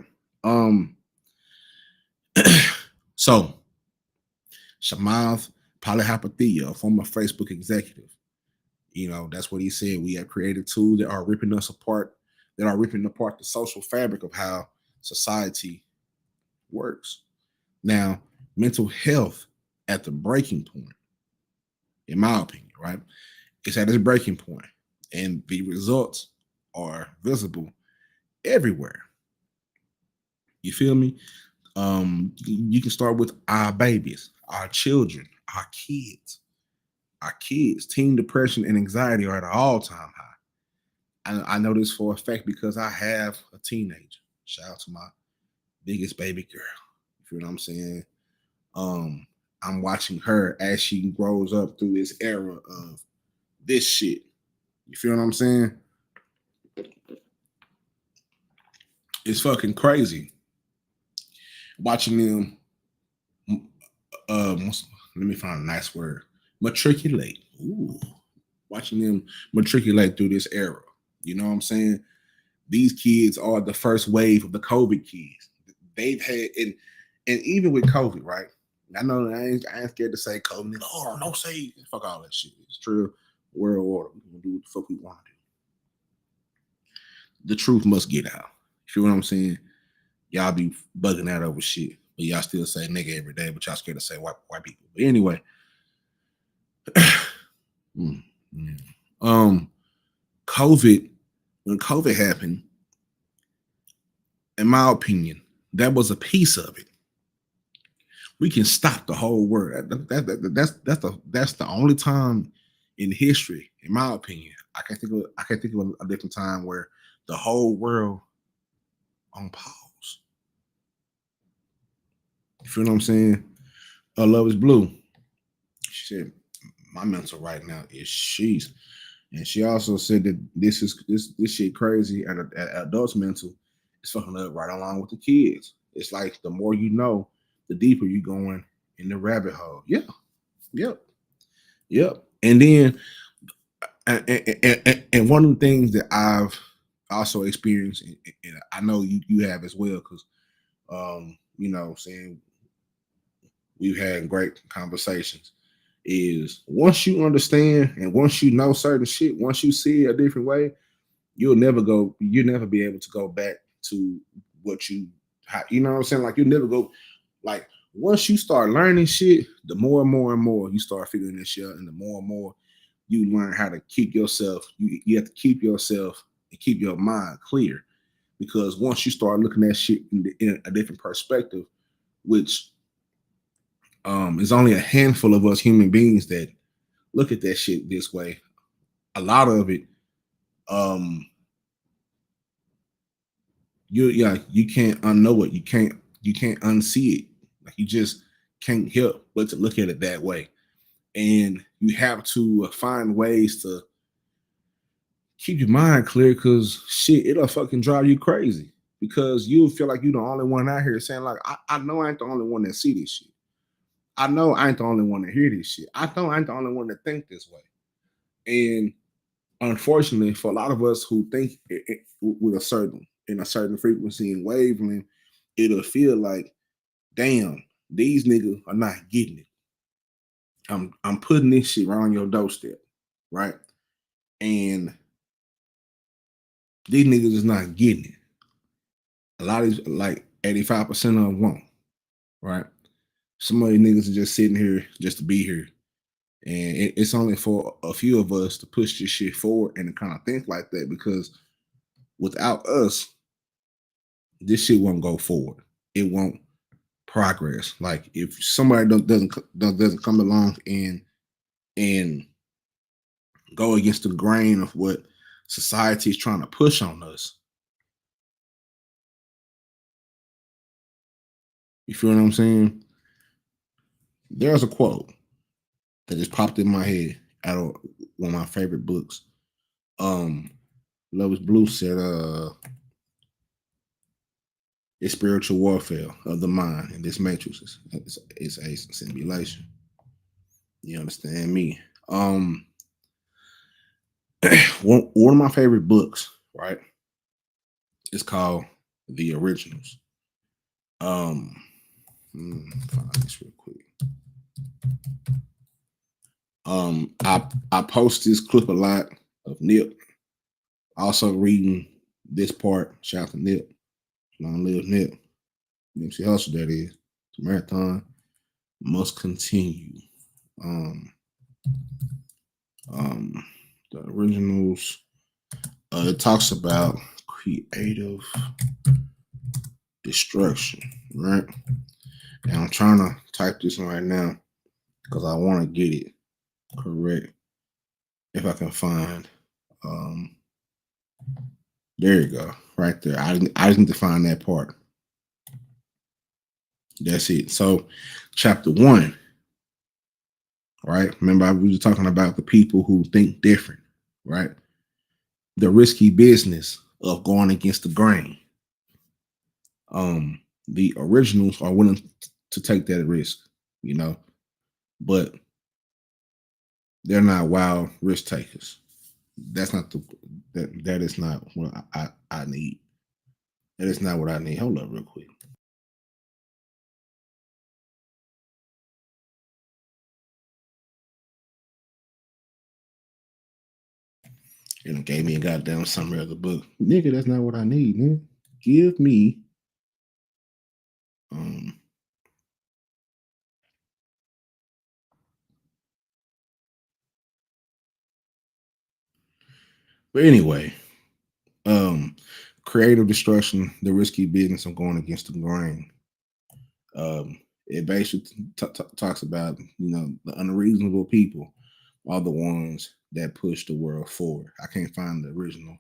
So Shamath Palihapitiya, a former Facebook executive, you know, that's what he said. We have created tools that are ripping us apart, that are ripping apart the social fabric of how society works. Now, mental health at the breaking point, in my opinion, right? It's at its breaking point, and the results are visible everywhere. You feel me? You can start with our babies, our children, our kids. Our kids, teen depression and anxiety are at an all-time high. I know this for a fact because I have a teenager. Shout out to my biggest baby girl. You feel what I'm saying? I'm watching her as she grows up through this era of this shit. You feel what I'm saying? It's fucking crazy. Watching them, let me find a nice word. Matriculate. Ooh. Watching them matriculate through this era. You know what I'm saying? These kids are the first wave of the COVID kids. They've had, and even with COVID, right? I know I ain't scared to say COVID. Oh, no, say fuck all that shit. It's true. World order. We're gonna do what the fuck we want to do. The truth must get out. You feel what I'm saying? Y'all be bugging out over shit, but y'all still say nigga every day, but y'all scared to say white people. But anyway, COVID, when COVID happened, in my opinion, that was a piece of it. We can stop the whole world. That's the only time in history, in my opinion. I can't think of a different time where the whole world on pause. You feel what I'm saying? Love is Blue. She said, my mental right now is she's. And she also said that this shit crazy at adults' mental is fucking up right along with the kids. It's like the more you know, the deeper you going in the rabbit hole. Yeah. Yep. And then and one of the things that I've also experienced, and I know you have as well, because you know, saying we've had great conversations, is once you understand and once you know certain shit, once you see it a different way, you'll never be able to go back to what you know what I'm saying? Like you'll never go, like once you start learning shit, the more and more you start figuring this shit out, and the more and more you learn how to keep yourself, you have to keep yourself and keep your mind clear. Because once you start looking at shit in a different perspective, which is only a handful of us human beings that look at that shit this way. A lot of it, you can't unknow it. You can't unsee it. Like you just can't help but to look at it that way. And you have to find ways keep your mind clear, because shit, it'll fucking drive you crazy. Because you'll feel like you're the only one out here saying, like, I know I ain't the only one that see this shit. I know I ain't the only one to hear this shit. I know I ain't the only one to think this way. And unfortunately, for a lot of us who think with a certain frequency and wavelength, it'll feel like, damn, these niggas are not getting it. I'm putting this shit right on your doorstep, right? And these niggas is not getting it. A lot of these, like 85% of them won't, right? Some of these niggas are just sitting here just to be here. And it's only for a few of us to push this shit forward and to kind of think like that, because without us, this shit won't go forward. It won't progress. Like if somebody doesn't come along and go against the grain of what society is trying to push on us. You feel what I'm saying? There's a quote that just popped in my head out of one of my favorite books. Love is Blue said, it's spiritual warfare of the mind, and this matrix is a simulation. You understand me? One of my favorite books, right? It's called The Originals. Find this real quick. I post this clip a lot of Nip. Also reading this part. Shout out to Nip. Long live Nip. Nipsey Hussle, that is. The marathon must continue. The Originals. It talks about creative destruction, right? And I'm trying to type this in right now because I want to get it correct. If I can find, there you go, right there. I just need to find that part. That's it. So, chapter 1, right? Remember, we were talking about the people who think different, right? The risky business of going against the grain. The Originals are willing to take that risk, you know, but they're not wild risk takers. That's not that is not what I need. That is not what I need. Hold up real quick. And it gave me a goddamn summary of the book. Nigga, that's not what I need, man. Give me but anyway, creative destruction, the risky business of going against the grain. It basically talks about, you know, the unreasonable people are the ones that push the world forward. I can't find the original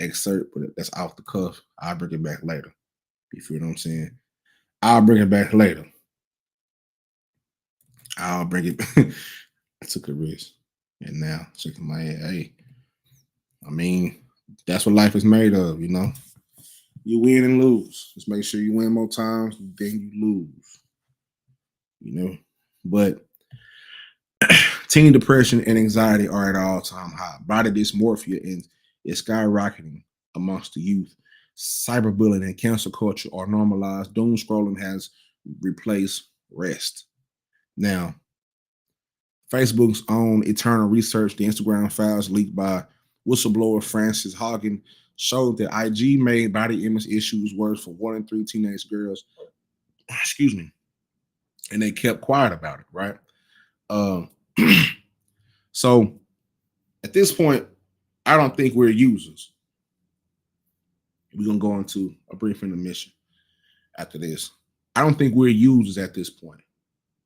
excerpt, but that's off the cuff. I'll bring it back later. You feel what I'm saying? I'll bring it back later. I'll bring it. I took a risk, and now shaking my head. Hey, I mean, that's what life is made of, you know. You win and lose. Just make sure you win more times than you lose. You know, but teen depression and anxiety are at an all-time high. Body dysmorphia is skyrocketing amongst the youth. Cyberbullying and cancel culture are normalized. Doom scrolling has replaced rest. Now, Facebook's own internal research, the Instagram files leaked by whistleblower Frances Haugen, showed that IG made body image issues worse for 1 in 3 teenage girls. Excuse me. And they kept quiet about it, right? So at this point, I don't think we're users. We're going to go into a brief intermission after this. I don't think we're users at this point.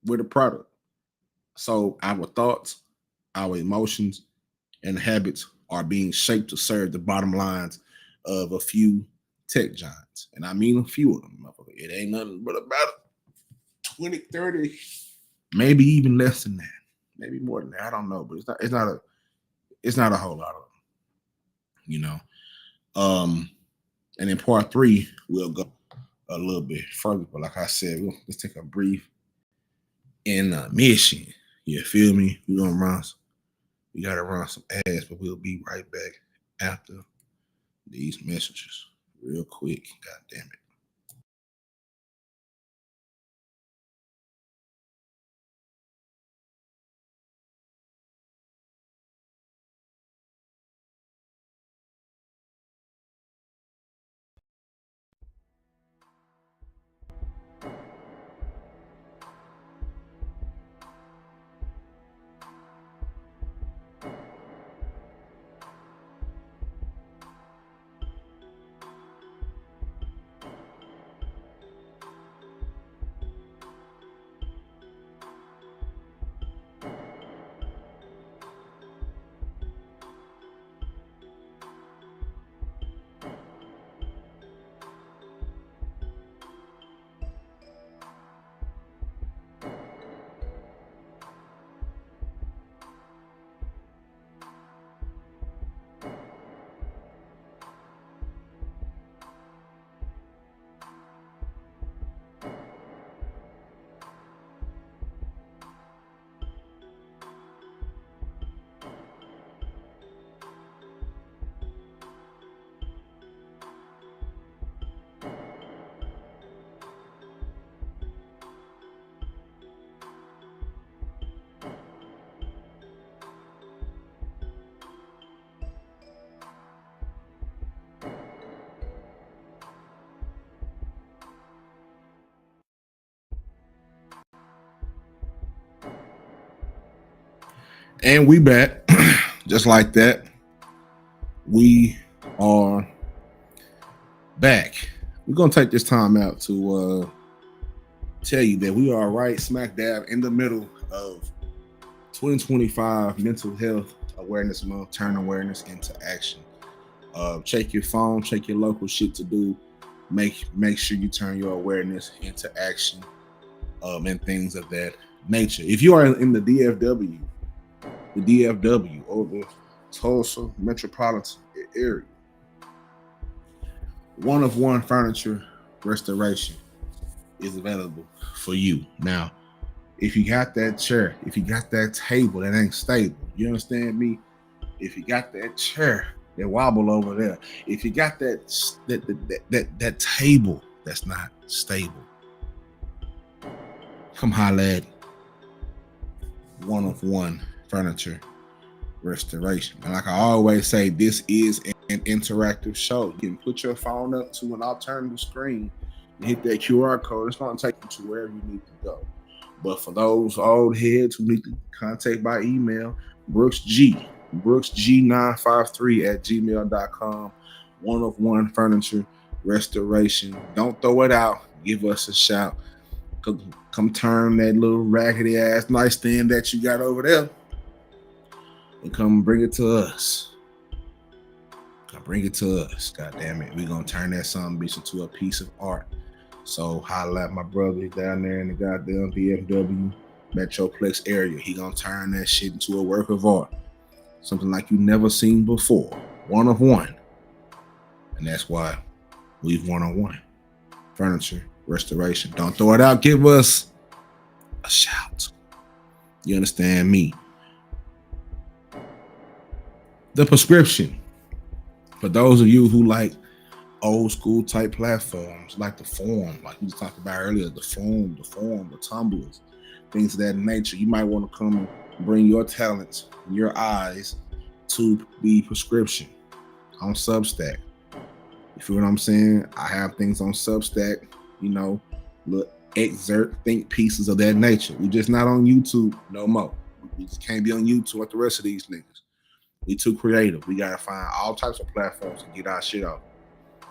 We're the product. So our thoughts, our emotions, and habits are being shaped to serve the bottom lines of a few tech giants. And I mean a few of them. It ain't nothing but about 20, 30, maybe even less than that. Maybe more than that. I don't know, but it's not a whole lot of them. you know. And in part 3, we'll go a little bit further. But like I said, let's take a brief intermission. You feel me? We gotta run some ads, but we'll be right back after these messages real quick. God damn it. And we back. Just like that. We are back. We're gonna take this time out to tell you that we are right smack dab in the middle of 2025 Mental Health Awareness Month. Turn awareness into action. Check your phone, check your local shit to do. Make sure you turn your awareness into action, and things of that nature. If you are in the DFW or the Tulsa metropolitan area, One of One Furniture Restoration is available for you. Now, if you got that chair, if you got that table that ain't stable, you understand me? If you got that chair that wobble over there, if you got that table that's not stable, come holler at One of One Furniture Restoration. And like I always say, this is an interactive show. You can put your phone up to an alternative screen and hit that QR code. It's going to take you to wherever you need to go. But for those old heads who need to contact by email, brooksg953@gmail.com. One of One Furniture Restoration. Don't throw it out. Give us a shout. Come turn that little raggedy ass nightstand that you got over there and come bring it to us. Bring it to us. God damn it. We're going to turn that son bitch into a piece of art. So holla at my brother down there in the goddamn DFW Metroplex area. He going to turn that shit into a work of art. Something like you never seen before. One of One. And that's why we've One of One Furniture Restoration. Don't throw it out. Give us a shout. You understand me? The Prescription. For those of you who like old school type platforms, like the Forum, like we talked about earlier, the Forum, the Tumblrs, things of that nature, you might want to come and bring your talents, your eyes to the Prescription on Substack. You feel what I'm saying? I have things on Substack, look, excerpt, think pieces of that nature. We just not on YouTube no more. We just can't be on YouTube like the rest of these niggas. We too creative. We gotta find all types of platforms to get our shit out.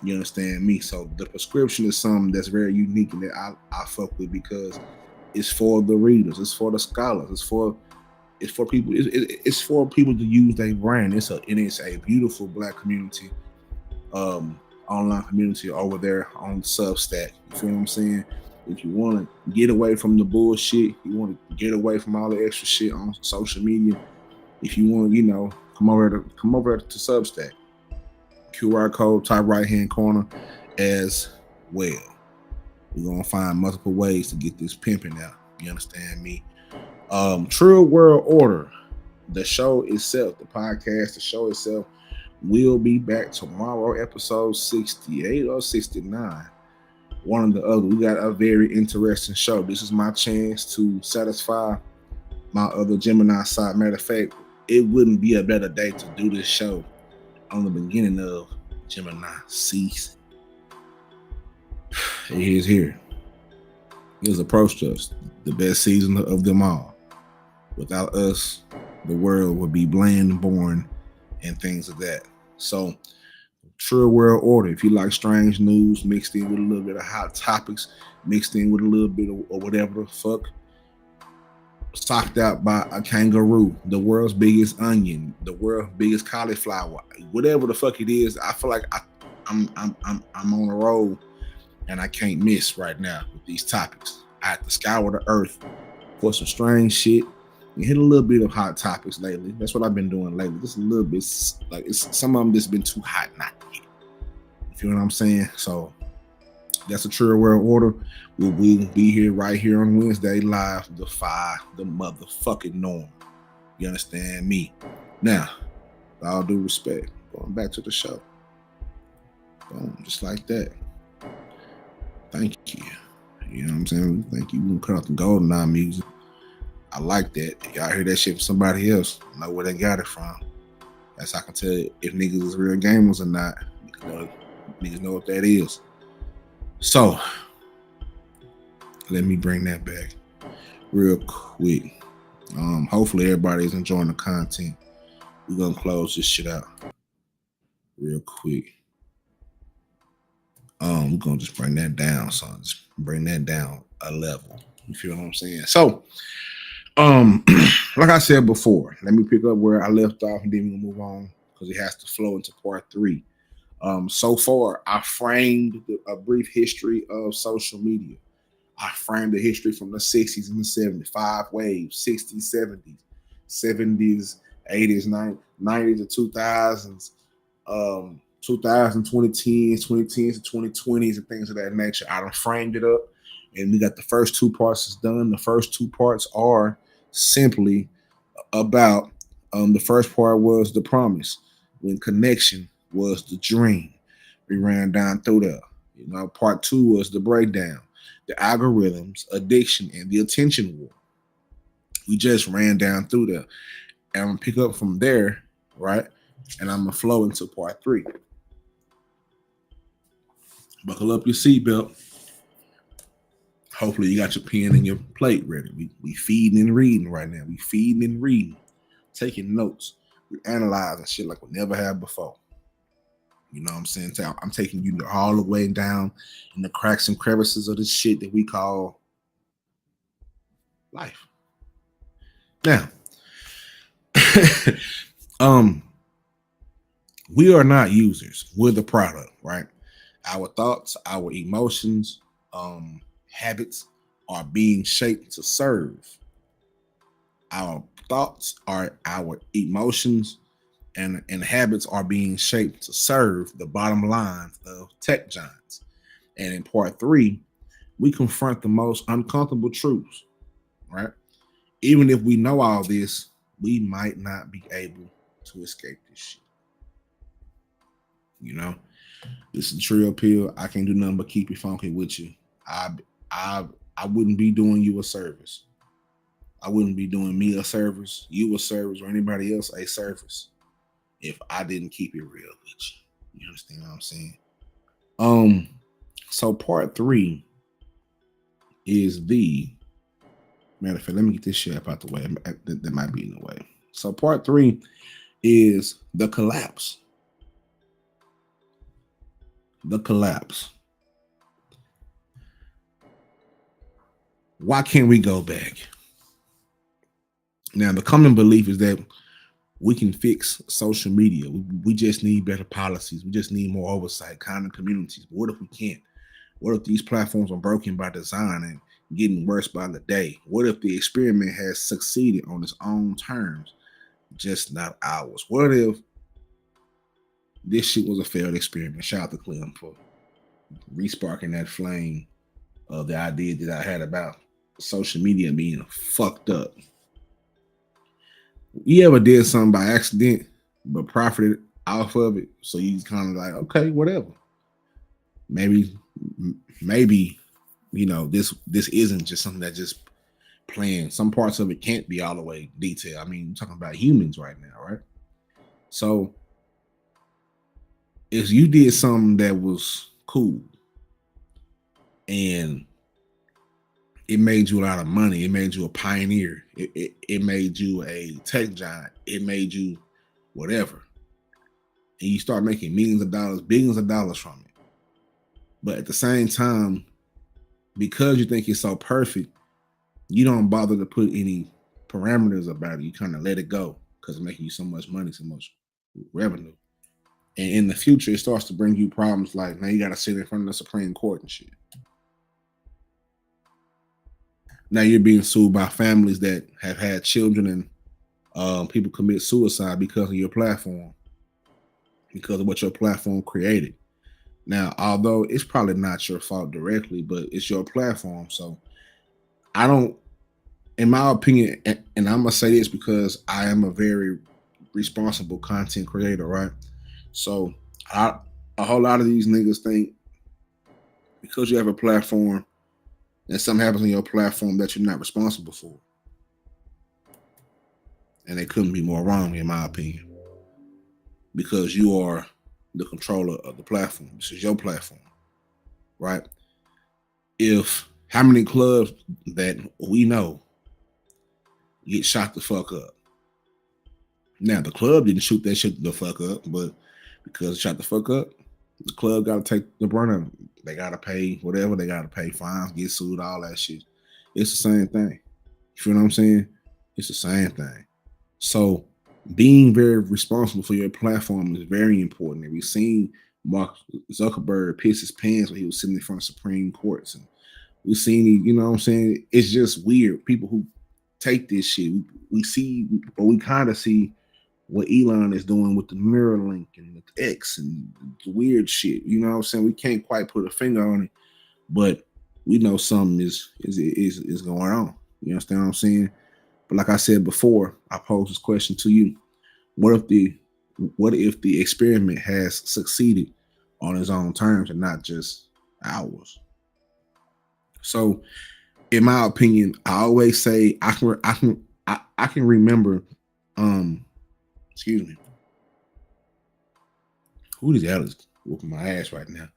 You understand me? So the Prescription is something that's very unique and that I fuck with because it's for the readers, it's for the scholars, it's for people. It's for people to use their brain. It's a beautiful Black community, online community over there on Substack. You feel what I'm saying? If you want to get away from the bullshit, you want to get away from all the extra shit on social media. If you want, come over to Substack. QR code, top right-hand corner as well. We're going to find multiple ways to get this pimping out. You understand me? True World Order, the show itself, the podcast, the show itself will be back tomorrow, episode 68 or 69. One or the other. We got a very interesting show. This is my chance to satisfy my other Gemini side. Matter of fact, it wouldn't be a better day to do this show on the beginning of Gemini season. It is here. It has approached us, the best season of them all. Without us, the world would be bland and boring and things of that. So, True World Order. If you like strange news mixed in with a little bit of hot topics, mixed in with a little bit of whatever the fuck, socked out by a kangaroo, the world's biggest onion, the world's biggest cauliflower, whatever the fuck it is, I feel like I'm on a roll and I can't miss right now with these topics. I have to scour the earth for some strange shit and hit a little bit of hot topics lately. That's what I've been doing lately. Just a little bit, like it's some of them just been too hot not to hit. You feel what I'm saying? So that's a True World Order. We'll be here right here on Wednesday live. Defy the motherfucking norm. You understand me? Now, with all due respect, going back to the show. Boom, just like that. Thank you. You know what I'm saying? Thank you. We can cut out the GoldenEye music. I like that. Y'all hear that shit from somebody else. I know where they got it from. That's how I can tell you if niggas is real gamers or not. Niggas know what that is. So, let me bring that back real quick. Hopefully everybody's enjoying the content. We're gonna close this shit out real quick. We're gonna just bring that down, son. Just bring that down a level. You feel what I'm saying? So, like I said before, let me pick up where I left off and then we're gonna move on because it has to flow into part 3. So far, I framed a brief history of social media. I framed the history from the 60s and the 70s, 5 waves, 60s, 70s, 70s, 80s, 90s to 2000s, 2010s, 2010s to 2020s, and things of that nature. I done framed it up, and we got the first 2 parts is done. The first 2 parts are simply about, the first part was the promise, when connection was the dream. We ran down through there. You know, part 2 was the breakdown, the algorithms, addiction, and the attention war. We just ran down through there. And I'm gonna pick up from there, right? And I'm gonna flow into part 3. Buckle up your seatbelt. Hopefully you got your pen and your plate ready. We feeding and reading right now. We feeding and reading, taking notes. We're analyzing shit like we never have before. You know what I'm saying? So I'm taking you all the way down in the cracks and crevices of this shit that we call life. Now, we are not users. We're the product, right? Our thoughts, our emotions, habits are being shaped to serve. Our thoughts are our emotions and habits are being shaped to serve the bottom line of tech giants. And in part 3, we confront the most uncomfortable truths, right? Even if we know all this, we might not be able to escape this shit. You know, this is a Trill Pill. I can't do nothing but keep it funky with you. I wouldn't be doing you a service. I wouldn't be doing me a service, you a service, or anybody else a service if I didn't keep it real with you. You understand what I'm saying? So part 3 is the matter of fact, let me get this shit up out the way. That might be in the way. So part 3 is the collapse. The collapse. Why can't we go back? Now, the common belief is that we can fix social media. We just need better policies. We just need more oversight, kind of communities. But what if we can't? What if these platforms are broken by design and getting worse by the day? What if the experiment has succeeded on its own terms, just not ours? What if this shit was a failed experiment. Shout out to Clem for resparking that flame of the idea that I had about social media being fucked up. You ever did something by accident but profited off of it? So you kind of like, okay, whatever. Maybe, you know, this isn't just something that just playing. Some parts of it can't be all the way detailed. I mean, we're talking about humans right now, right? So if you did something that was cool and it made you a lot of money, it made you a pioneer, it made you a tech giant, it made you whatever, and you start making millions of dollars, billions of dollars from it. But at the same time, because you think it's so perfect, you don't bother to put any parameters about it. You kind of let it go because it's making you so much money, so much revenue. And in the future, it starts to bring you problems like now you got to sit in front of the Supreme Court and shit. Now you're being sued by families that have had children and people commit suicide because of your platform, because of what your platform created. Now, although it's probably not your fault directly, but it's your platform. So I don't, in my opinion, and I'm going to say this because I am a very responsible content creator, right? So a whole lot of these niggas think because you have a platform and something happens on your platform that you're not responsible for. And they couldn't be more wrong, in my opinion, because you are the controller of the platform. This is your platform, right? If how many clubs that we know get shot the fuck up? Now, the club didn't shoot that shit the fuck up, but because it shot the fuck up, the club got to take the brunt of it. They got to pay whatever. They got to pay fines, get sued, all that shit. It's the same thing. You feel what I'm saying? It's the same thing. So being very responsible for your platform is very important. And we've seen Mark Zuckerberg piss his pants when he was sitting in front of Supreme Courts. And we've seen, you know what I'm saying? It's just weird. People who take this shit, we see, or we kind of see what Elon is doing with the Neuralink and with X and the weird shit. You know what I'm saying? We can't quite put a finger on it, but we know something is going on. You understand what I'm saying? But like I said before, I posed this question to you. What if the experiment has succeeded on its own terms and not just ours? So in my opinion, I always say I can remember excuse me. Who is Alex whooping my ass right now?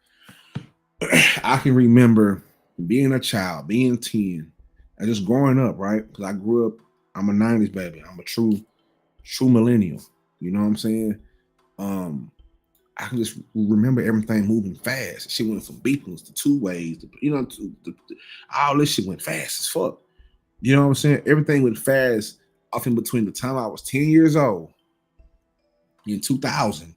I can remember being a child, being 10, and just growing up, right? Because I grew up, I'm a 90s baby. I'm a true millennial. You know what I'm saying? I can just remember everything moving fast. She went from beepers to two ways, all this shit went fast as fuck. You know what I'm saying? Everything went fast off in between the time I was 10 years old in 2000,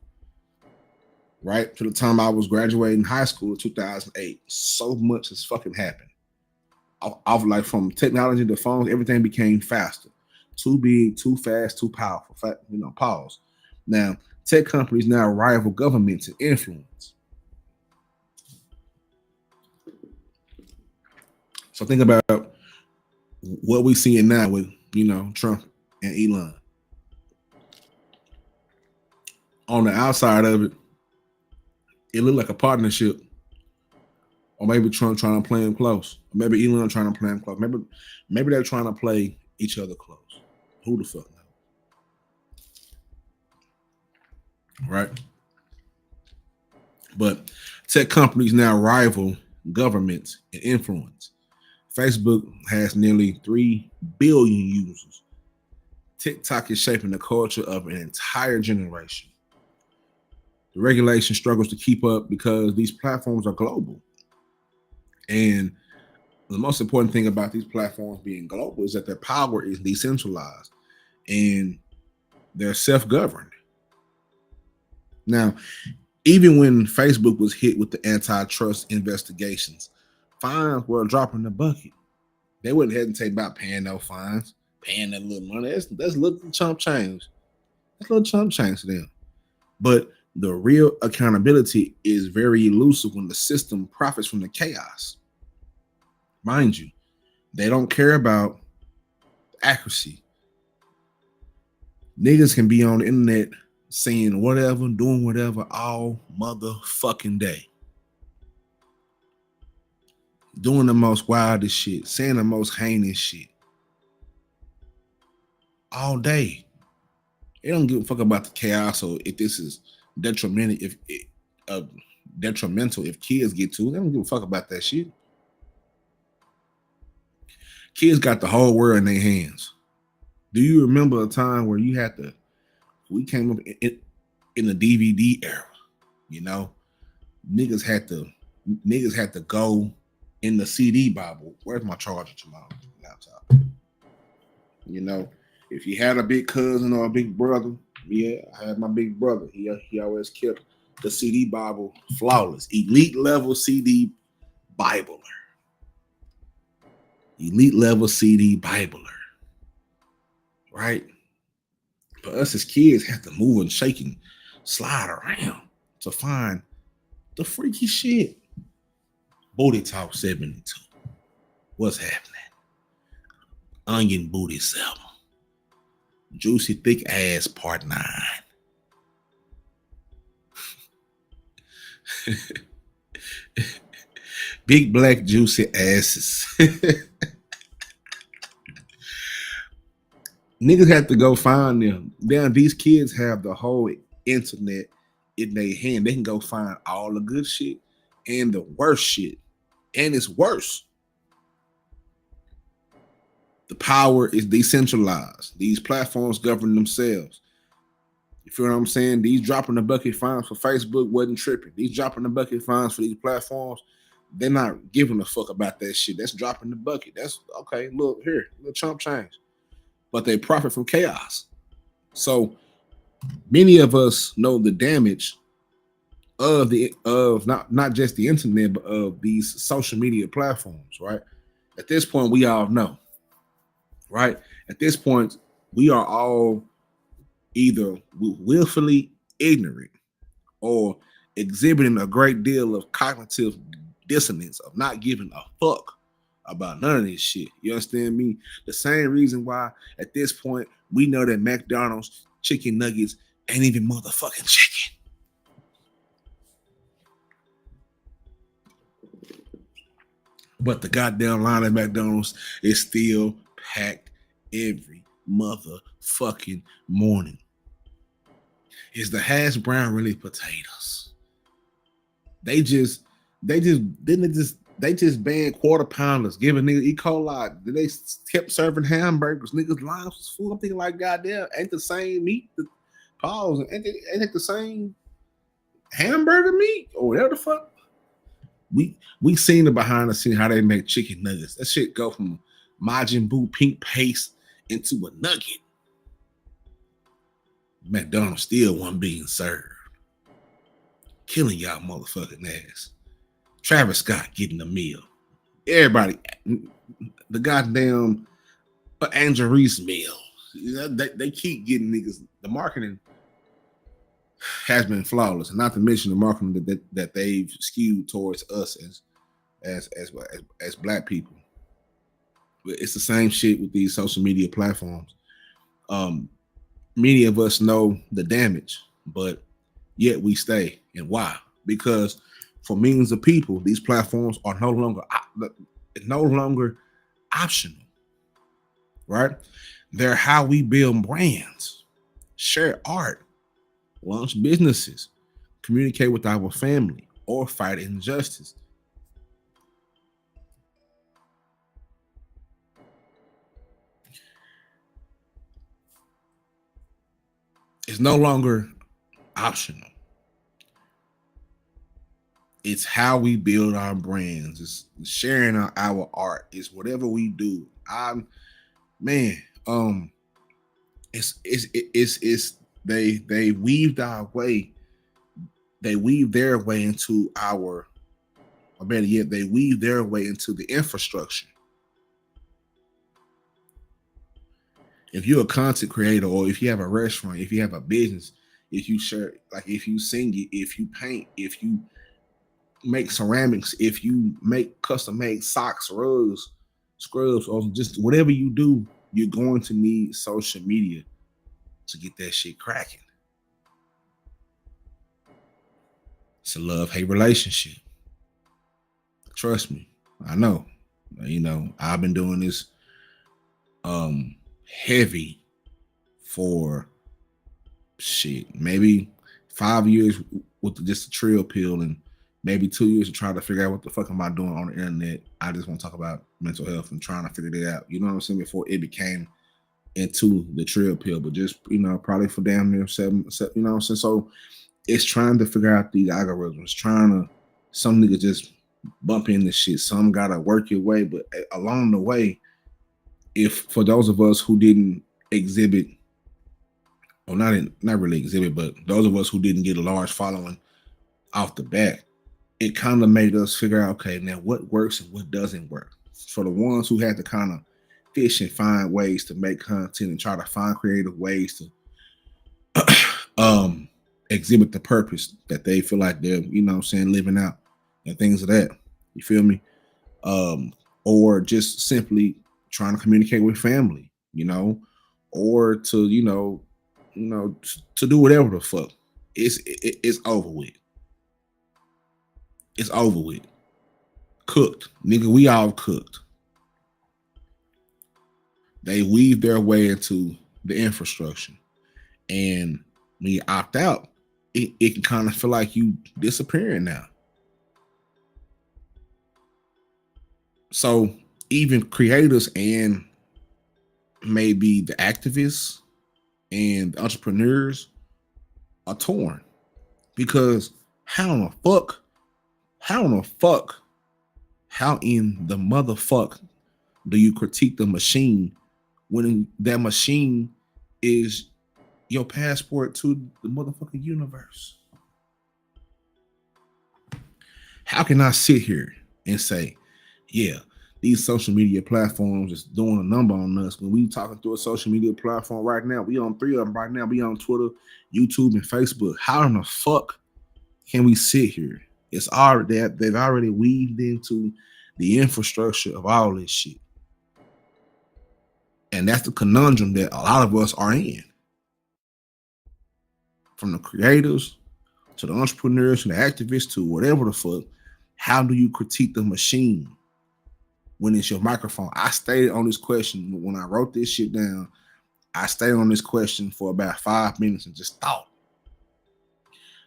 right, to the time I was graduating high school in 2008. So much has fucking happened. Off like from technology to phones, everything became faster. Too big, too fast, too powerful. Pause. Now, tech companies now rival governments in influence. So think about what we're seeing now with, Trump and Elon. On the outside of it, it looked like a partnership. Or maybe Trump trying to play him close. Or maybe Elon trying to play him close. Maybe they're trying to play each other close. Who the fuck knows? Right? But tech companies now rival governments in influence. Facebook has nearly 3 billion users. TikTok is shaping the culture of an entire generation. The regulation struggles to keep up because these platforms are global. And the most important thing about these platforms being global is that their power is decentralized and they're self-governed. Now, even when Facebook was hit with the antitrust investigations, fines were dropping the bucket. They wouldn't hesitate about paying no fines, paying that little money. That's little chump change. That's little chump change to them. But The real accountability is very elusive when the system profits from the chaos. Mind you, they don't care about accuracy. Niggas can be on the internet saying whatever, doing whatever all motherfucking day. Doing the most wildest shit, saying the most heinous shit. All day. They don't give a fuck about the chaos or if this is detrimental, detrimental if kids get to it. They don't give a fuck about that shit. Kids got the whole world in their hands. Do you remember a time where we came up in the DVD era, you know? Niggas had to go in the CD Bible. Where's my charger to my laptop? You know, if you had a big cousin or a big brother, yeah, I had my big brother. He always kept the CD Bible flawless. Elite level CD Bibler. Elite level CD Bibler. Right? But us as kids have to move and shake and slide around to find the freaky shit. Booty Talk 72. What's happening? Onion Booty 7. Juicy Thick Ass Part 9. Big Black Juicy Asses. Niggas have to go find them. Damn, these kids have the whole internet in their hand. They can go find all the good shit and the worst shit. And it's worse. The power is decentralized. These platforms govern themselves. You feel what I'm saying? These dropping the bucket fines for Facebook wasn't tripping. These dropping the bucket fines for these platforms, they're not giving a fuck about that shit. That's dropping the bucket. That's okay. Look here, little chump change. But they profit from chaos. So many of us know the damage of not just the internet, but of these social media platforms, right? At this point, we all know, right? At this point, we are all either willfully ignorant or exhibiting a great deal of cognitive dissonance of not giving a fuck about none of this shit. You understand me? The same reason why at this point we know that McDonald's chicken nuggets ain't even motherfucking chicken. But the goddamn line at McDonald's is still packed every motherfucking morning. Is the hash brown really potatoes? They just banned quarter pounders, giving niggas E. coli. Then they kept serving hamburgers. Niggas' lines was full. I'm thinking like, goddamn, ain't the same meat? Pause. Ain't it the same hamburger meat or whatever the fuck? We seen the behind the scene how they make chicken nuggets. That shit go from Majin Buu pink paste into a nugget. McDonald's still wasn't being served. Killing y'all motherfucking ass. Travis Scott getting a meal. Everybody, the goddamn Angel Reese meal. They keep getting niggas. The marketing has been flawless, not to mention the marketing that they've skewed towards us as black people. But it's the same shit with these social media platforms. Many of us know the damage, but yet we stay. And why? Because for millions of people, these platforms are no longer optional, right? They're how we build brands, share art, launch businesses, communicate with our family, or fight injustice. It's no longer optional. It's how we build our brands. It's sharing our art. It's whatever we do. They weaved our way. They weave their way into our, or better yet, they weave their way into the infrastructure. If you're a content creator, or if you have a restaurant, if you have a business, if you share, like if you sing it, if you paint, if you make ceramics, if you make custom made socks, rugs, scrubs, or just whatever you do, you're going to need social media to get that shit cracking. It's a love-hate relationship. Trust me, I know. You know, I've been doing this heavy for shit, maybe 5 years with just a trill pill, and maybe 2 years to try to figure out what the fuck am I doing on the internet. I just want to talk about mental health and trying to figure it out. You know what I'm saying? Before it became into the trill pill, but just, you know, probably for damn near seven, you know what I'm saying? So it's trying to figure out these algorithms, some niggas just bump in this shit. Some gotta work your way, but along the way, if for those of us who didn't exhibit, or not really exhibit, but those of us who didn't get a large following off the bat, it kind of made us figure out, okay, now what works and what doesn't work. For the ones who had to kind of fish and find ways to make content and try to find creative ways to exhibit the purpose that they feel like they're, you know what I'm saying, living out and things of that. You feel me? Or just simply trying to communicate with family, you know, or to, to do whatever the fuck. It's over with. It's over with. Cooked. Nigga, we all cooked. They weave their way into the infrastructure. And when you opt out, it can kind of feel like you disappearing now. So even creators and maybe the activists and the entrepreneurs are torn, because how in the motherfuck do you critique the machine when that machine is your passport to the motherfucking universe? How can I sit here and say, yeah, these social media platforms is doing a number on us when we talking through a social media platform right now? We on 3 of them right now. We on Twitter, YouTube, and Facebook. How in the fuck can we sit here? It's already that they've already weaved into the infrastructure of all this shit. And that's the conundrum that a lot of us are in. From the creators to the entrepreneurs to the activists to whatever the fuck, how do you critique the machine when it's your microphone? I stayed on this question when I wrote this shit down. I stayed on this question for about 5 minutes and just thought.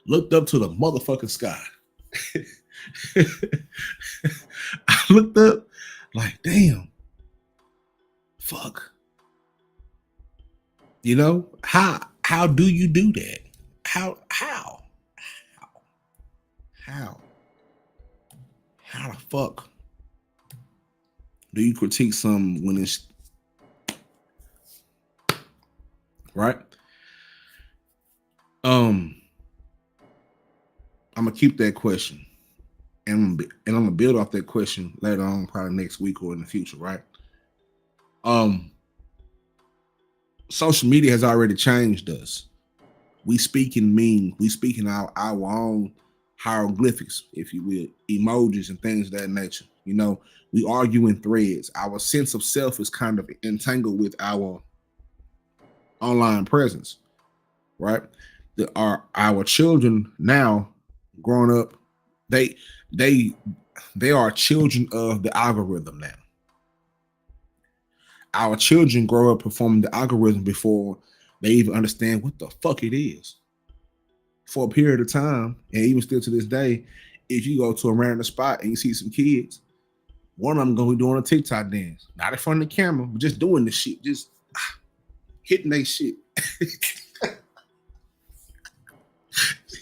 Looked up to the motherfucking sky. I looked up like, damn, fuck. You know, how do you do that? How the fuck do you critique something when it's right? I'm gonna keep that question, and I'm gonna build off that question later on, probably next week or in the future, right? Social media has already changed us. We speak in memes, we speak in our own hieroglyphics, if you will, emojis and things of that nature. You know, we argue in threads. Our sense of self is kind of entangled with our online presence, right? Our children now growing up, they are children of the algorithm now. Our children grow up performing the algorithm before they even understand what the fuck it is. For a period of time, and even still to this day, if you go to a random spot and you see some kids, one of them gonna be doing a TikTok dance, not in front of the camera, but just doing the shit, just hitting they shit.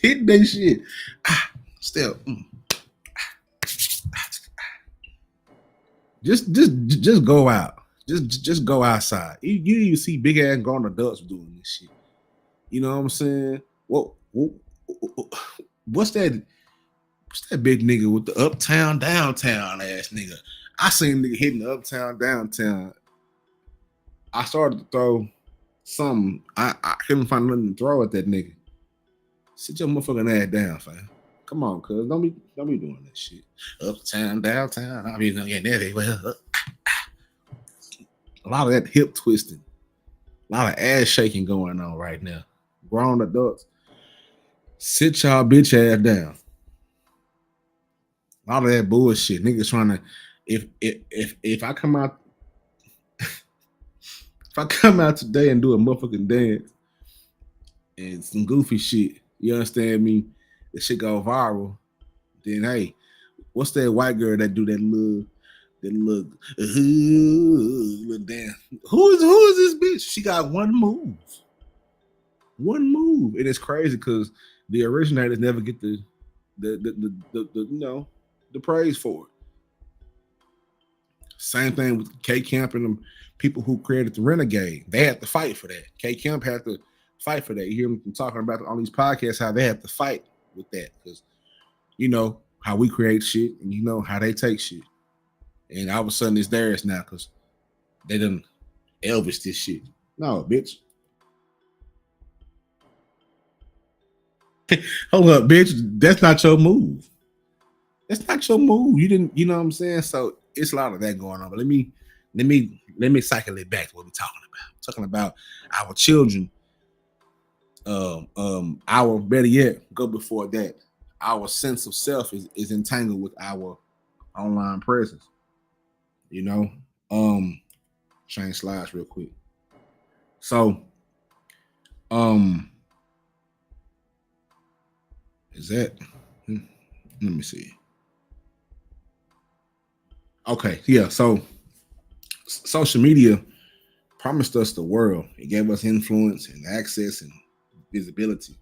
Hitting they shit. Still. Just go out. Just go outside. You see big ass grown adults doing this shit. You know what I'm saying? What's that big nigga with the uptown downtown ass nigga? I seen nigga hitting the uptown downtown. I started to throw something. I couldn't find nothing to throw at that nigga. Sit your motherfucking ass down, fam. Come on, cuz don't be doing that shit. Uptown, downtown, I mean, getting everywhere. A lot of that hip twisting, a lot of ass shaking going on right now. Grown adults, sit y'all bitch ass down. A lot of that bullshit, niggas trying to. If I come out, if I come out today and do a motherfucking dance and some goofy shit, you understand me? The shit go viral. Then hey, what's that white girl that do that little dance? Who is this bitch? She got one move, and it's crazy because the originators never get the the praise for it. Same thing with K Camp and them people who created the Renegade. They had to fight for that. K Camp had to fight for that. You hear them talking about on these podcasts how they have to fight with that because you know how we create shit and you know how they take shit. And all of a sudden it's theirs now because they done Elvis this shit. No, bitch. Hold up, bitch. That's not your move. That's not your move. You didn't, you know what I'm saying? So it's a lot of that going on. But let me cycle it back to what we're talking about. We're talking about our children. Our better yet, go before that. Our sense of self is entangled with our online presence. You know, change slides real quick. So, is that? Let me see. Okay, yeah. So, social media promised us the world. It gave us influence and access and visibility,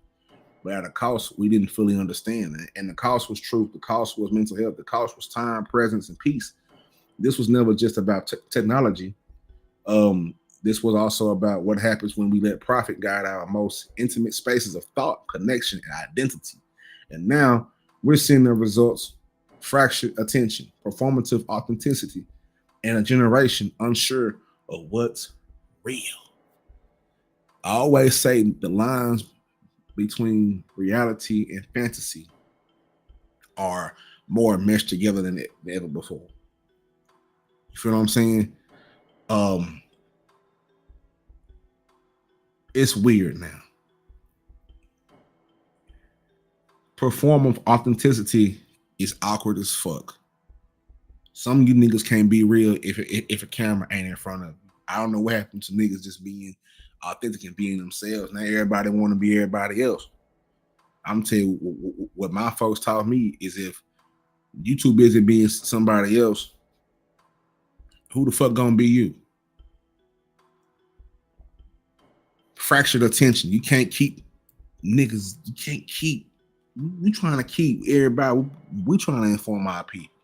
but at a cost we didn't fully understand that. And the cost was truth. The cost was mental health. The cost was time, presence, and peace. This was never just about technology. This was also about what happens when we let profit guide our most intimate spaces of thought, connection, and identity. And now we're seeing the results: fractured attention, performative authenticity, and a generation unsure of what's real. I always say the lines between reality and fantasy are more meshed together than ever before. You feel what I'm saying? It's weird now. Performative authenticity is awkward as fuck. Some of you niggas can't be real if a camera ain't in front of you. I don't know what happened to niggas just being authentic and being themselves. Now everybody want to be everybody else. I'm telling you what my folks taught me is if you too busy being somebody else, who the fuck gonna be you? Fractured attention. You can't keep niggas. You can't keep. We trying to keep everybody. We trying to inform our people.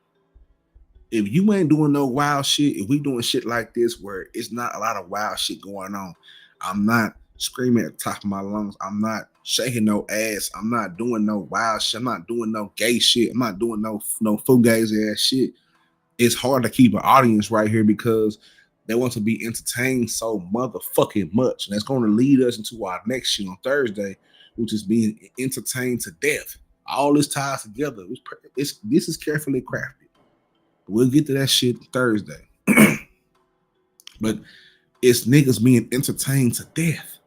If you ain't doing no wild shit, if we doing shit like this where it's not a lot of wild shit going on, I'm not screaming at the top of my lungs. I'm not shaking no ass. I'm not doing no wild shit. I'm not doing no gay shit. I'm not doing no fugazi ass shit. It's hard to keep an audience right here because they want to be entertained so motherfucking much. And that's going to lead us into our next shit on Thursday, which is being entertained to death. All this ties together. This is carefully crafted. We'll get to that shit Thursday. But it's niggas being entertained to death.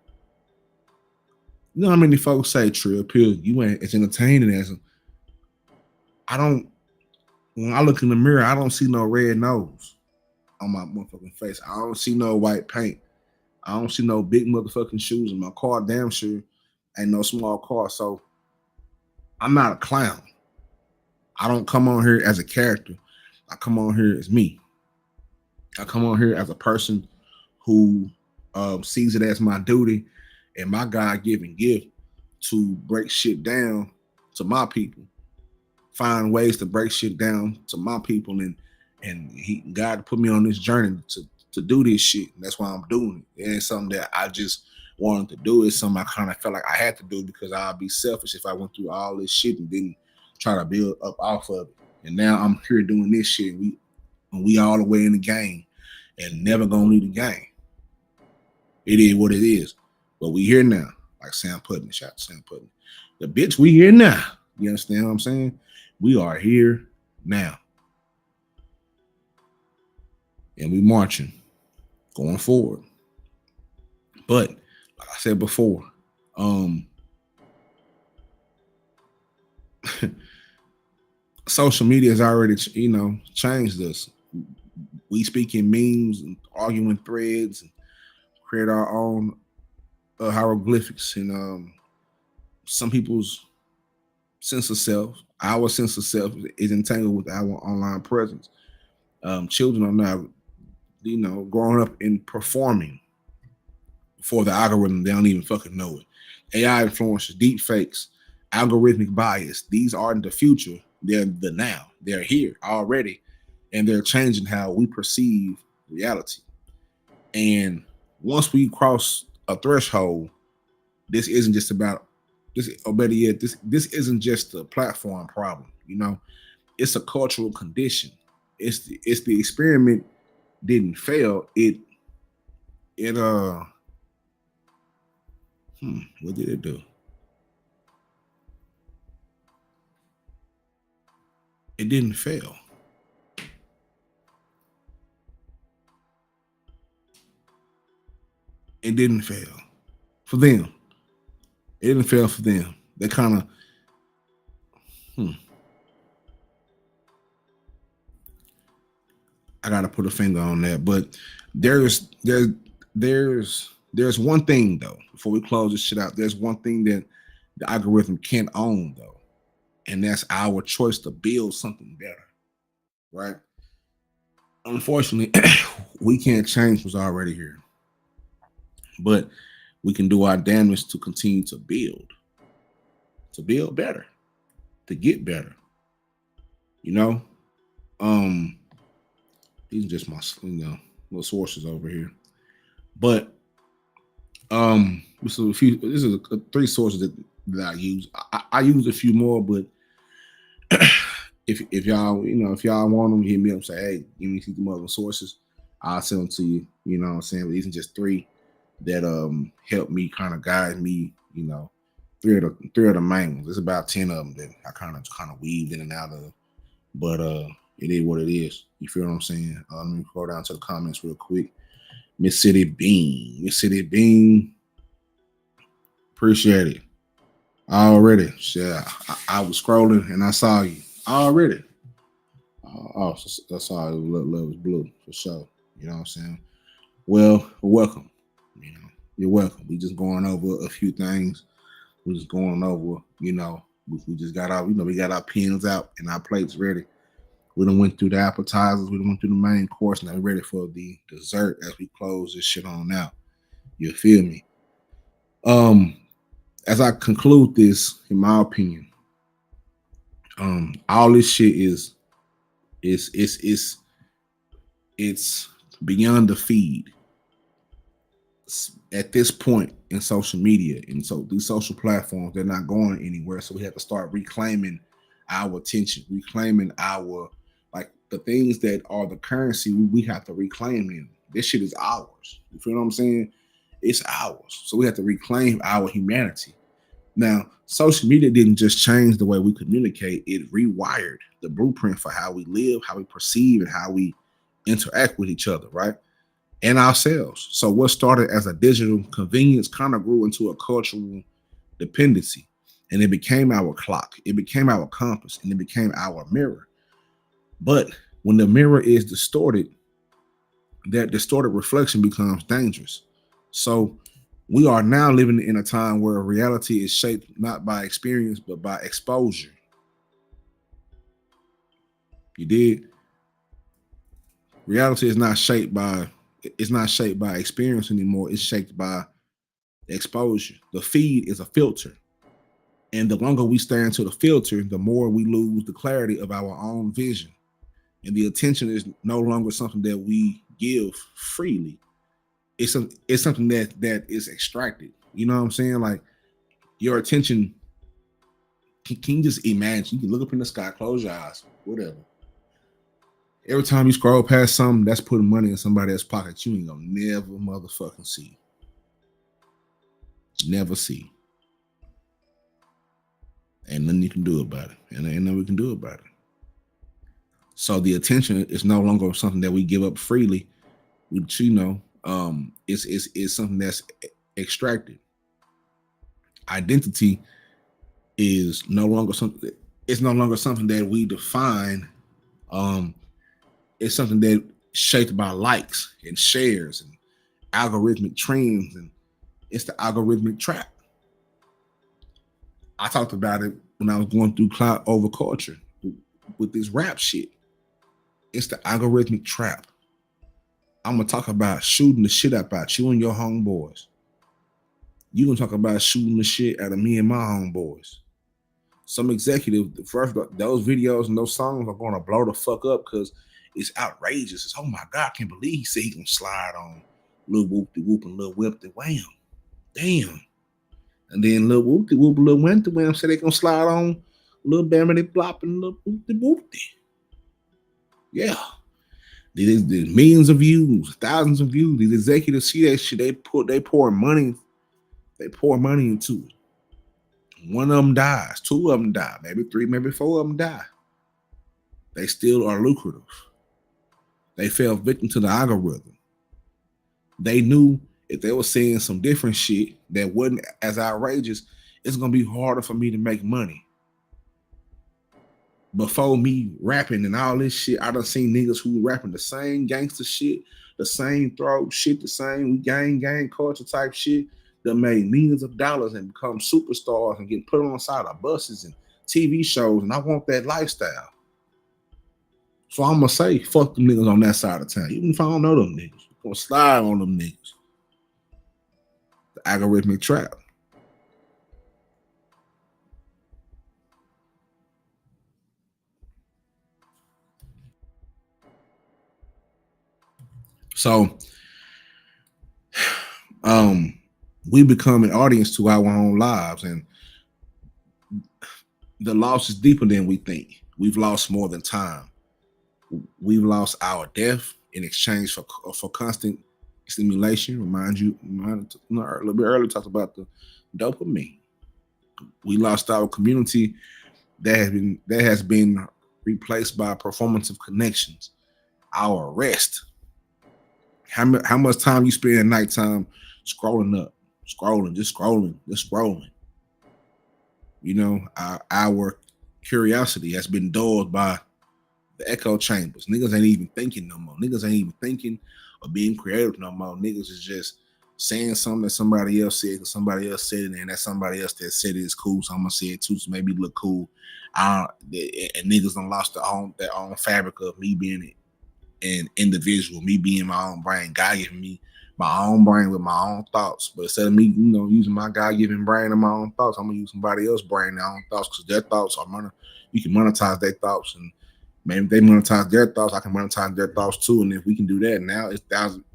You know how many folks say, Trill, you ain't as entertaining as them. When I look in the mirror, I don't see no red nose on my motherfucking face. I don't see no white paint. I don't see no big motherfucking shoes in my car. Damn sure ain't no small car. So I'm not a clown. I don't come on here as a character. I come on here as me. I come on here as a person who sees it as my duty and my God-given gift to break shit down to my people. Find ways to break shit down to my people, and God put me on this journey to do this shit. And that's why I'm doing it. It ain't something that I just wanted to do. It's something I kind of felt like I had to do because I'd be selfish if I went through all this shit and didn't try to build up off of it. And now I'm here doing this shit. We all the way in the game and never gonna leave the game. It is what it is. But we here now. Like Sam Putney, shout out to Sam Putney. The bitch, we here now. You understand what I'm saying? We are here now. And we marching, going forward. But like I said before, social media has already, changed us. We speak in memes and arguing threads and create our own hieroglyphics, and some people's sense of self, our sense of self, is entangled with our online presence. Children are now, growing up and performing for the algorithm. They don't even fucking know it. AI influencers, deep fakes, algorithmic bias. These aren't the future. They're the now. They're here already, and they're changing how we perceive reality. And once we cross a threshold, this isn't just about this, or better yet, this isn't just a platform problem. It's a cultural condition. It's the experiment didn't fail. What did it do? It didn't fail. It didn't fail for them. It didn't fail for them. They kind of, I gotta put a finger on that. But there's one thing though. Before we close this shit out, there's one thing that the algorithm can't own though, and that's our choice to build something better, right? Unfortunately, we can't change what's already here, but we can do our damnedest to continue to build better, to get better. These are just my little sources over here, but this is three sources that I use. I use a few more, but if y'all if y'all want them, hit me up and say, hey, give me some other sources. I'll send them to you. You know what I'm saying? But these are just three that help me, kind of guide me. Three of the main ones. There's about 10 of them that I kind of weaved in and out of, but it is what it is. You feel what I'm saying? Let me go down to the comments real quick. Miss City Bean, appreciate it already. Yeah, I was scrolling and I saw you already. That's all. Love is blue for sure. You know what I'm saying? Well, welcome. You're welcome. We just going over a few things. We're just going over. We just got our, we got our pens out and our plates ready. We done went through the appetizers. We done went through the main course. Now we're ready for the dessert as we close this shit on out. You feel me? As I conclude this, in my opinion, all this shit is it's beyond the feed. At this point in social media, and so these social platforms, they're not going anywhere. So we have to start reclaiming our attention, reclaiming our, like, the things that are the currency. We have to reclaim them. This shit is ours. You feel what I'm saying? It's ours. So we have to reclaim our humanity. Now, social media didn't just change the way we communicate. It rewired the blueprint for how we live, how we perceive, and how we interact with each other, right? And ourselves. So what started as a digital convenience kind of grew into a cultural dependency. And it became our clock. It became our compass. And it became our mirror. But when the mirror is distorted, that distorted reflection becomes dangerous. So we are now living in a time where reality is shaped not by experience, but by exposure. You did? Reality is not shaped by experience anymore. It's shaped by exposure. The feed is a filter. And the longer we stare into the filter, the more we lose the clarity of our own vision. And the attention is no longer something that we give freely. It's something that is extracted. You know what I'm saying? Like, your attention, can you just imagine? You can look up in the sky, close your eyes, whatever. Every time you scroll past something that's putting money in somebody else's pocket, you ain't gonna never motherfucking see. Never see. Ain't nothing you can do about it. And ain't nothing we can do about it. So the attention is no longer something that we give up freely. Which, it's something that's extracted. Identity is no longer something. It's no longer something that we define. It's something that shaped by likes and shares and algorithmic trends, and it's the algorithmic trap. I talked about it when I was going through Cloud Over Culture with this rap shit. It's the algorithmic trap. I'm gonna talk about shooting the shit about you and your homeboys. You gonna talk about shooting the shit out of me and my homeboys. Some executive, first those videos and those songs are gonna blow the fuck up because it's outrageous. It's, oh my God, I can't believe he said he gonna slide on Lil Whoop-de-Whoop and Lil Whip-de-Wham. Damn. And then Lil Whoop-de-Whoop and Lil Wham-de-Wham said they gonna slide on Lil Bamity-Blop and Lil Whoop-de-Whoop-de. Yeah. These millions of views, thousands of views. These executives see that shit. They pour money into it. One of them dies, two of them die, maybe three, maybe four of them die. They still are lucrative. They fell victim to the algorithm. They knew if they were seeing some different shit that wasn't as outrageous, it's gonna be harder for me to make money. Before me rapping and all this shit, I done seen niggas who rapping the same gangster shit, the same throat shit, the same gang culture type shit that made millions of dollars and become superstars and get put on the side of buses and TV shows. And I want that lifestyle. So I'm gonna say, fuck them niggas on that side of town. Even if I don't know them niggas, I'm gonna slide on them niggas. The algorithmic trap. So we become an audience to our own lives, and the loss is deeper than we think. We've lost more than time. We've lost our depth in exchange for constant stimulation. A little bit earlier, talked about the dopamine. We lost our community that has been replaced by performative connections. Our rest. How much time you spend at nighttime scrolling, just scrolling. You know, our curiosity has been dulled by the echo chambers. Niggas ain't even thinking no more. Niggas ain't even thinking or being creative no more. Niggas is just saying something that somebody else said because somebody else said it, and that somebody else that said it is cool, so I'm gonna say it too, so maybe it look cool. And niggas done lost their own fabric of me being an individual, me being my own brain. God giving me my own brain with my own thoughts. But instead of me, using my God-given brain and my own thoughts, I'm gonna use somebody else's brain and their own thoughts, because their thoughts are you can monetize their thoughts, and maybe they monetize their thoughts, I can monetize their thoughts too. And if we can do that, now it's thousands.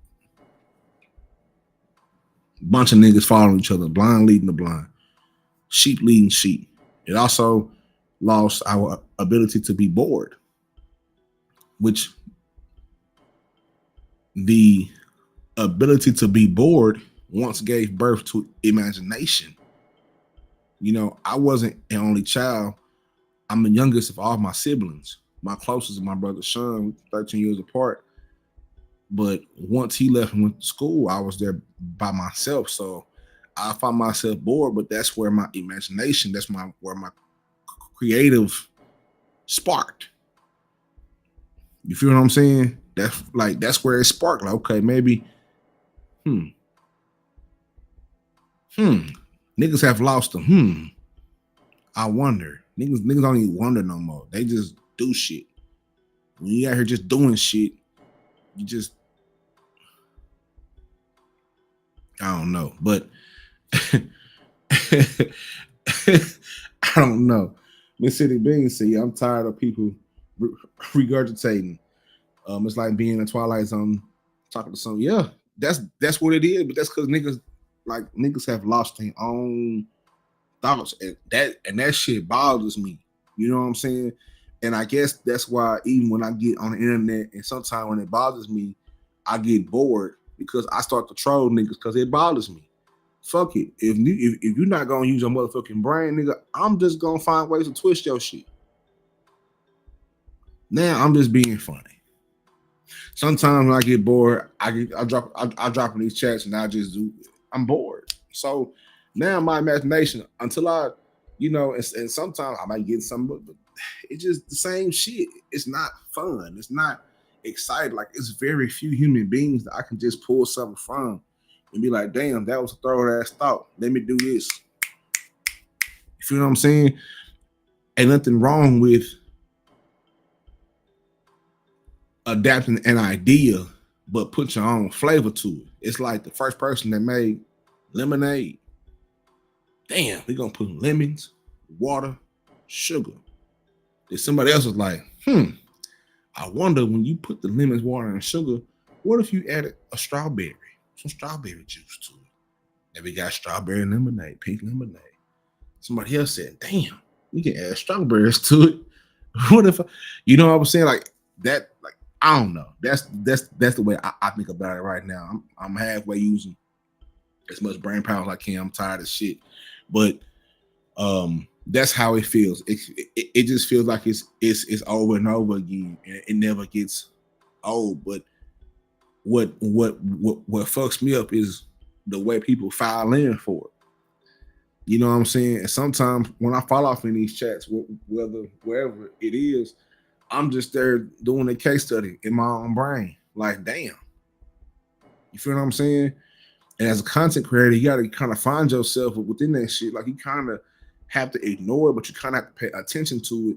Bunch of niggas following each other, blind leading the blind, sheep leading sheep. It also lost our ability to be bored, which the ability to be bored once gave birth to imagination. I wasn't an only child. I'm the youngest of all my siblings. My closest is my brother Sean, 13 years apart. But once he left and went to school, I was there by myself. So I found myself bored, but that's where my imagination, where my creative sparked. You feel what I'm saying? That's where it sparked. Like, okay, maybe, niggas have lost them. I wonder. Niggas don't even wonder no more. They just do shit. When you out here just doing shit, you just, I don't know. But I don't know. Miss City Bean said, I'm tired of people regurgitating. It's like being in a Twilight Zone talking to someone. Yeah, that's what it is. But that's because niggas have lost their own thoughts, and that shit bothers me. You know what I'm saying? And I guess that's why even when I get on the internet, and sometimes when it bothers me, I get bored because I start to troll niggas because it bothers me. fuck it. If you're not gonna use your motherfucking brain, nigga, I'm just gonna find ways to twist your shit. Now I'm just being funny. Sometimes when I get bored, I drop in these chats and I'm bored. So now my imagination, until I, and sometimes I might get something, but it's just the same shit. It's not fun. It's not exciting. Like, it's very few human beings that I can just pull something from and be like, damn, that was a throw ass thought. Let me do this. You feel what I'm saying? Ain't nothing wrong with adapting an idea, but put your own flavor to it. It's like the first person that made lemonade. Damn, we're gonna put lemons, water, sugar. Then somebody else was like, I wonder when you put the lemons, water, and sugar, what if you added some strawberry juice to it? Then we got strawberry lemonade, pink lemonade. Somebody else said, damn, we can add strawberries to it. What if, you know what I'm saying? Like that, like, I don't know. That's the way I think about it right now. I'm halfway using as much brain power as I can. I'm tired of shit, but that's how it feels. It just feels like it's over and over again, and it never gets old. But what fucks me up is the way people file in for it. You know what I'm saying? And sometimes when I fall off in these chats, wherever it is, I'm just there doing a case study in my own brain. Like, damn. You feel what I'm saying? And as a content creator, you got to kind of find yourself within that shit. Like, you kind of have to ignore it, but you kind of have to pay attention to it.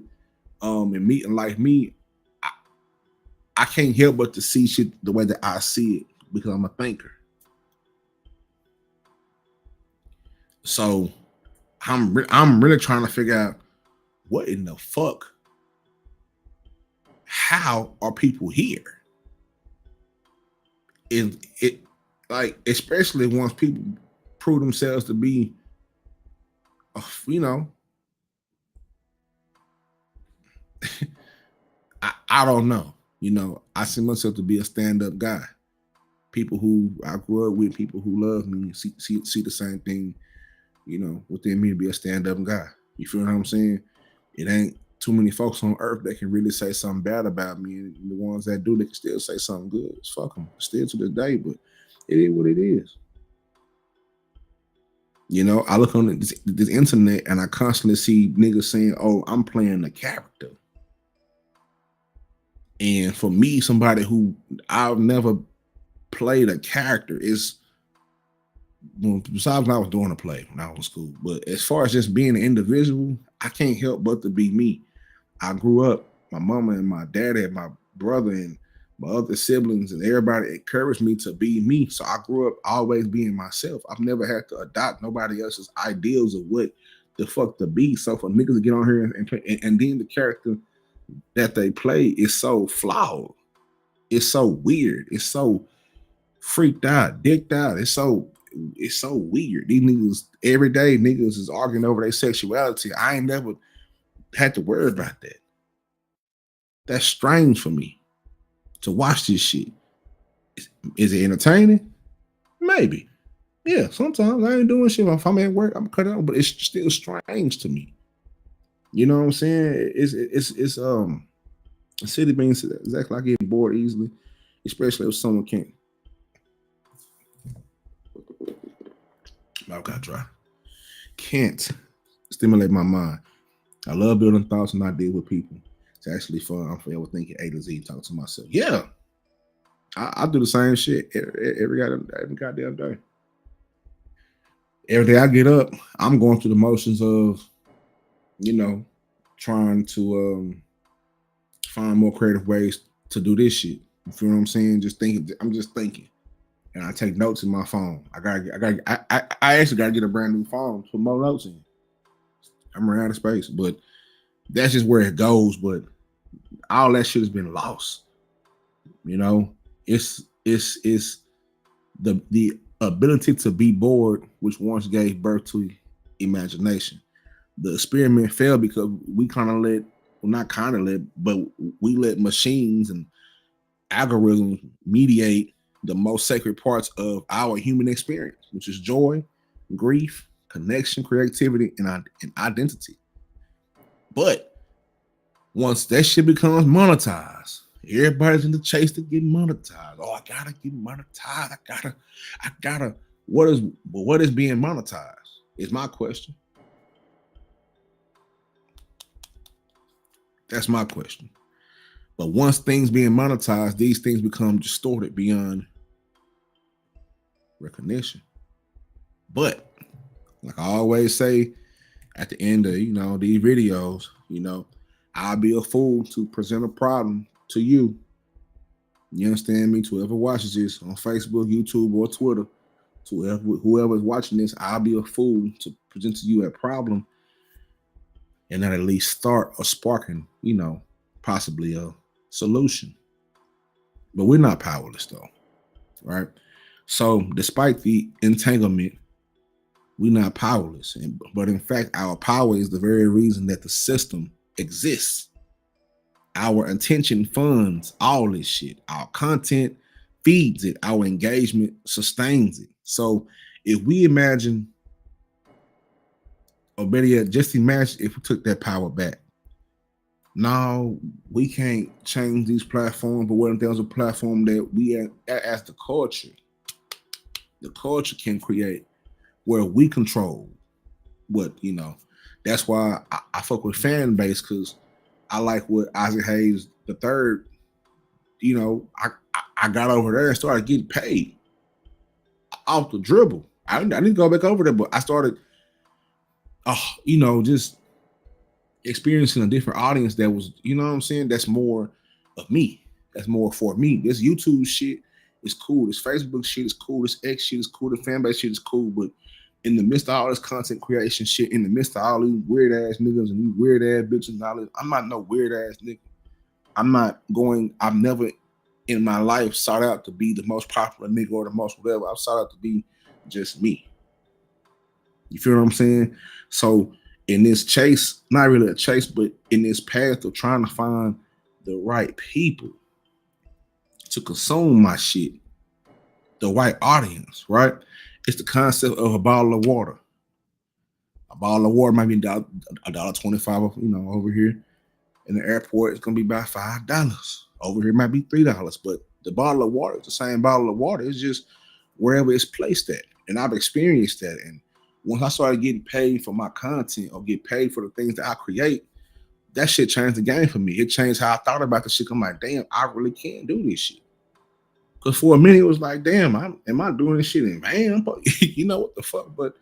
And like me, I can't help but to see shit the way that I see it because I'm a thinker. So I'm really trying to figure out what in the fuck. How are people here? And it, like, especially once people prove themselves to be, I don't know. I see myself to be a stand-up guy. People who I grew up with, people who love me, see the same thing, within me, to be a stand-up guy. You feel what I'm saying? It ain't too many folks on earth that can really say something bad about me, and the ones that do, they can still say something good. Fuck them, still to this day, but it is what it is. I look on this internet and I constantly see niggas saying, "Oh, I'm playing a character," and for me, somebody who I've never played a character is, besides when I was doing a play when I was in school, but as far as just being an individual, I can't help but to be me. I grew up, my mama and my daddy and my brother and my other siblings and everybody encouraged me to be me. So I grew up always being myself. I've never had to adopt nobody else's ideals of what the fuck to be. So for niggas to get on here and play, and then the character that they play is so flawed. It's so weird. It's so freaked out, dicked out. It's so weird. These niggas, every day niggas is arguing over their sexuality. I ain't never had to worry about that. That's strange for me to watch this shit. Is it entertaining? Maybe. Yeah, sometimes I ain't doing shit. If I'm at work, I'm cut out, but it's still strange to me. You know what I'm saying? It's city beans exactly. I get bored easily, especially if someone can't. Mouth got dry. Can't stimulate my mind. I love building thoughts and ideas with people. It's actually fun. I'm forever thinking A to Z, talking to myself. Yeah, I do the same shit every goddamn day. Every day I get up, I'm going through the motions of, trying to find more creative ways to do this shit. You feel what I'm saying? I'm just thinking. And I take notes in my phone. I actually gotta get a brand new phone to put more notes in. I'm running out of space, but that's just where it goes. But all that shit has been lost. It's the ability to be bored, which once gave birth to imagination. The experiment failed because we we let machines and algorithms mediate the most sacred parts of our human experience, which is joy, grief, connection, creativity, and identity. But once that shit becomes monetized, everybody's in the chase to get monetized. Oh, I gotta get monetized. I gotta. What is being monetized? Is my question. That's my question. But once things being monetized, these things become distorted beyond recognition. But like I always say at the end of these videos, I'll be a fool to present a problem to you. You understand me? To whoever watches this on Facebook, YouTube, or Twitter, to whoever is watching this, I'll be a fool to present to you a problem and not at least start or sparking, possibly a solution. But we're not powerless though, right? So despite the entanglement, we're not powerless. But in fact, our power is the very reason that the system exists. Our attention funds all this shit. Our content feeds it. Our engagement sustains it. So if we imagine, or better yet, just imagine if we took that power back. No, we can't change these platforms, but what if there was a platform that we as the culture can create where we control what, that's why I fuck with fan base, because I like what Isaac Hayes the third, I got over there and started getting paid off the dribble. I didn't go back over there, but I started, just experiencing a different audience that was, that's more of me. That's more for me. This YouTube shit is cool. This Facebook shit is cool. This X shit is cool. The fan base shit is cool. But in the midst of all this content creation shit, in the midst of all these weird ass niggas and these weird ass bitches and all this, I'm not no weird ass nigga. I've never in my life sought out to be the most popular nigga or the most whatever. I've sought out to be just me. You feel what I'm saying? So in this chase, not really a chase, but in this path of trying to find the right people to consume my shit, the right audience, right? It's the concept of a bottle of water. A bottle of water might be $1.25, over here. In the airport, it's gonna be about $5. Over here, it might be $3. But the bottle of water is the same bottle of water. It's just wherever it's placed at. And I've experienced that. And once I started getting paid for my content or get paid for the things that I create, that shit changed the game for me. It changed how I thought about the shit. I'm like, damn, I really can't do this shit. Because for a minute, it was like, damn, am I doing this shit in vain? What the fuck? But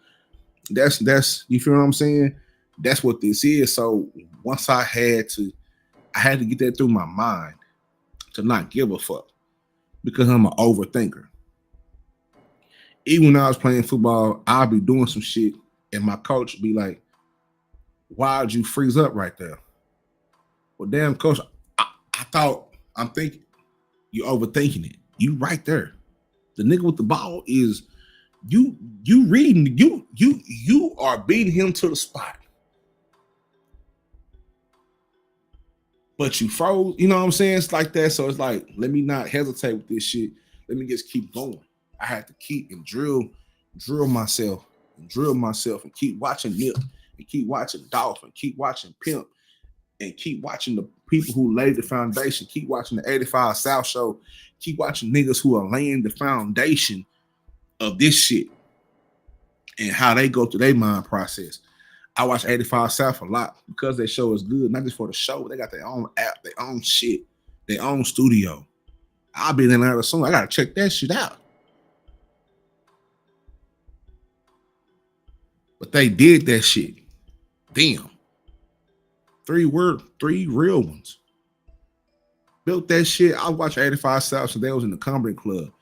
that's you feel what I'm saying? That's what this is. So once I had to get that through my mind to not give a fuck, because I'm an overthinker. Even when I was playing football, I'll be doing some shit and my coach would be like, why'd you freeze up right there? Well, damn, coach, I'm thinking you're overthinking it. You right there. The nigga with the ball is you reading, you are beating him to the spot. But you froze, you know what I'm saying? It's like that. So it's like, let me not hesitate with this shit. Let me just keep going. I had to keep and drill myself and keep watching Nip and keep watching Dolph and keep watching Pimp and keep watching the people who laid the foundation, keep watching the 85 South Show, keep watching niggas who are laying the foundation of this shit and how they go through their mind process. I watch 85 South a lot because their show is good, not just for the show. They got their own app, their own shit, their own studio. I'll be in Atlanta soon. I gotta check that shit out. But they did that shit. Damn. Three real ones. Built that shit. I watched 85 South, so they was in the Cumberland Club.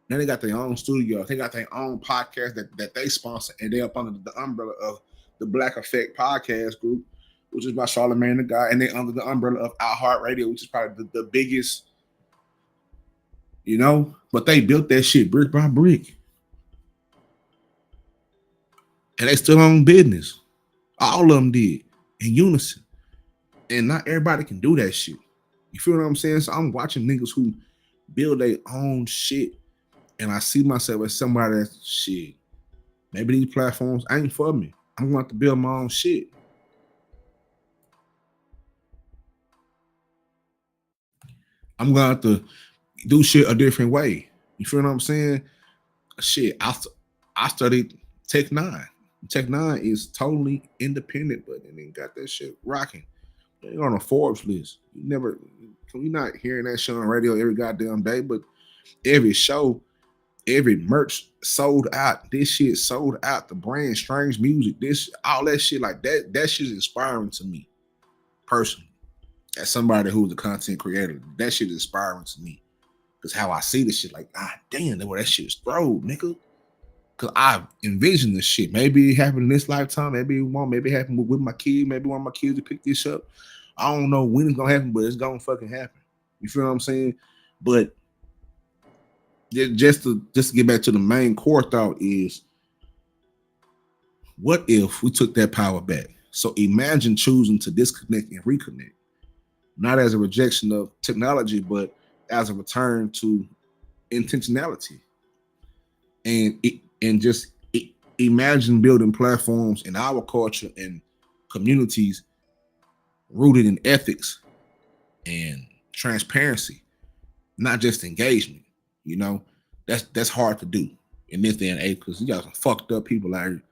Then they got their own studio. They got their own podcast that they sponsor, and they up under the umbrella of the Black Effect Podcast Group, which is by Charlamagne the Guy, and they under the umbrella of iHeartRadio, which is probably the biggest, but they built that shit brick by brick. And they still own business. All of them did in unison. And not everybody can do that shit. You feel what I'm saying? So I'm watching niggas who build their own shit, and I see myself as somebody that's shit. Maybe these platforms ain't for me. I'm going to have to build my own shit. I'm going to have to do shit a different way. You feel what I'm saying? Shit, I studied Tech Nine. Tech Nine is totally independent, but they got that shit rocking. They're on a Forbes list. You're not hearing that shit on the radio every goddamn day, but every show, every merch sold out. This shit sold out. The brand, Strange Music, all that shit like that. That shit is inspiring to me, personally. As somebody who's a content creator, that shit is inspiring to me. Because how I see this shit, like, damn, that shit is throw, nigga. Because I envision this shit. Maybe it happened in this lifetime. Maybe it won't. Maybe it happened with my kid. Maybe one of my kids will pick this up. I don't know when it's going to happen, but it's going to fucking happen. You feel what I'm saying? But just to get back to the main core thought is, what if we took that power back? So imagine choosing to disconnect and reconnect. Not as a rejection of technology, but as a return to intentionality. And just imagine building platforms in our culture and communities rooted in ethics and transparency, not just engagement. You know, that's hard to do in this day and age because you got some fucked up people out here.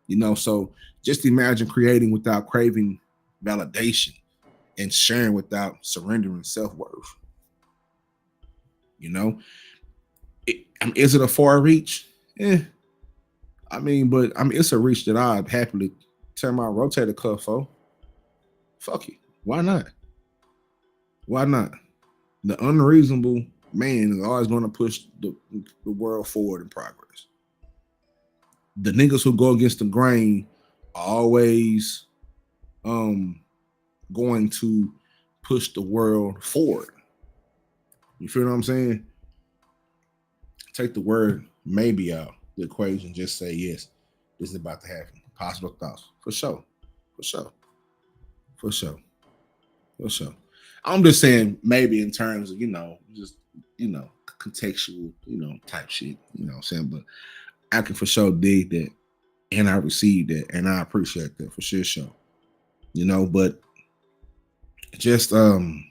You know, so just imagine creating without craving validation and sharing without surrendering self-worth. You know, is it a far reach? I mean, but it's a reach that I'd happily turn my rotator cuff for. Fuck it. Why not? Why not? The unreasonable man is always going to push the world forward in progress. The niggas who go against the grain are always going to push the world forward. You feel what I'm saying? Take the word maybe out the equation. Just say, yes, this is about to happen. Possible thoughts. For sure. I'm just saying maybe in terms of, contextual, type shit. You know what I'm saying? But I can for sure dig that. And I received that. And I appreciate that for sure. But just the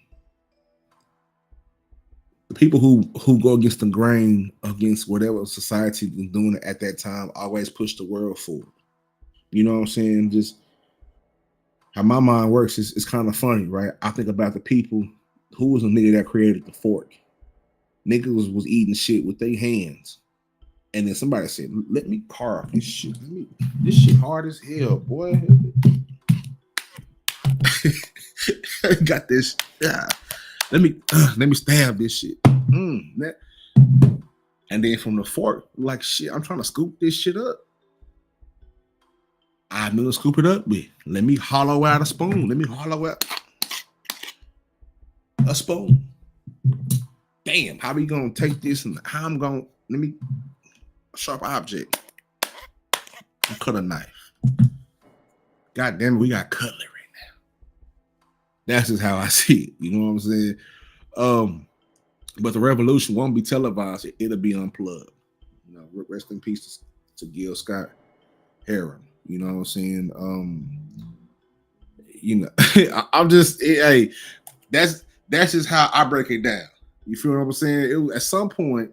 people who go against the grain, against whatever society was doing at that time, always push the world forward. You know what I'm saying? Just how my mind works is kind of funny, right? I think about the people who was a nigga that created the fork. Niggas was eating shit with their hands. And then somebody said, let me carve this shit. This shit hard as hell, boy. Got this. Let me stab this shit. And then from the fork, like shit, I'm trying to scoop this shit up. I knew to scoop it up with. Let me hollow out a spoon. Let me hollow out a spoon. Damn, how we gonna take this and how I'm gonna a sharp object. Cut a knife. God damn it, we got cutlery now. That's just how I see it. You know what I'm saying? But the revolution won't be televised. It'll be unplugged. Rest in peace to Gil Scott Heron. You know what I'm saying? I'm just, hey, that's just how I break it down. You feel what I'm saying? At some point,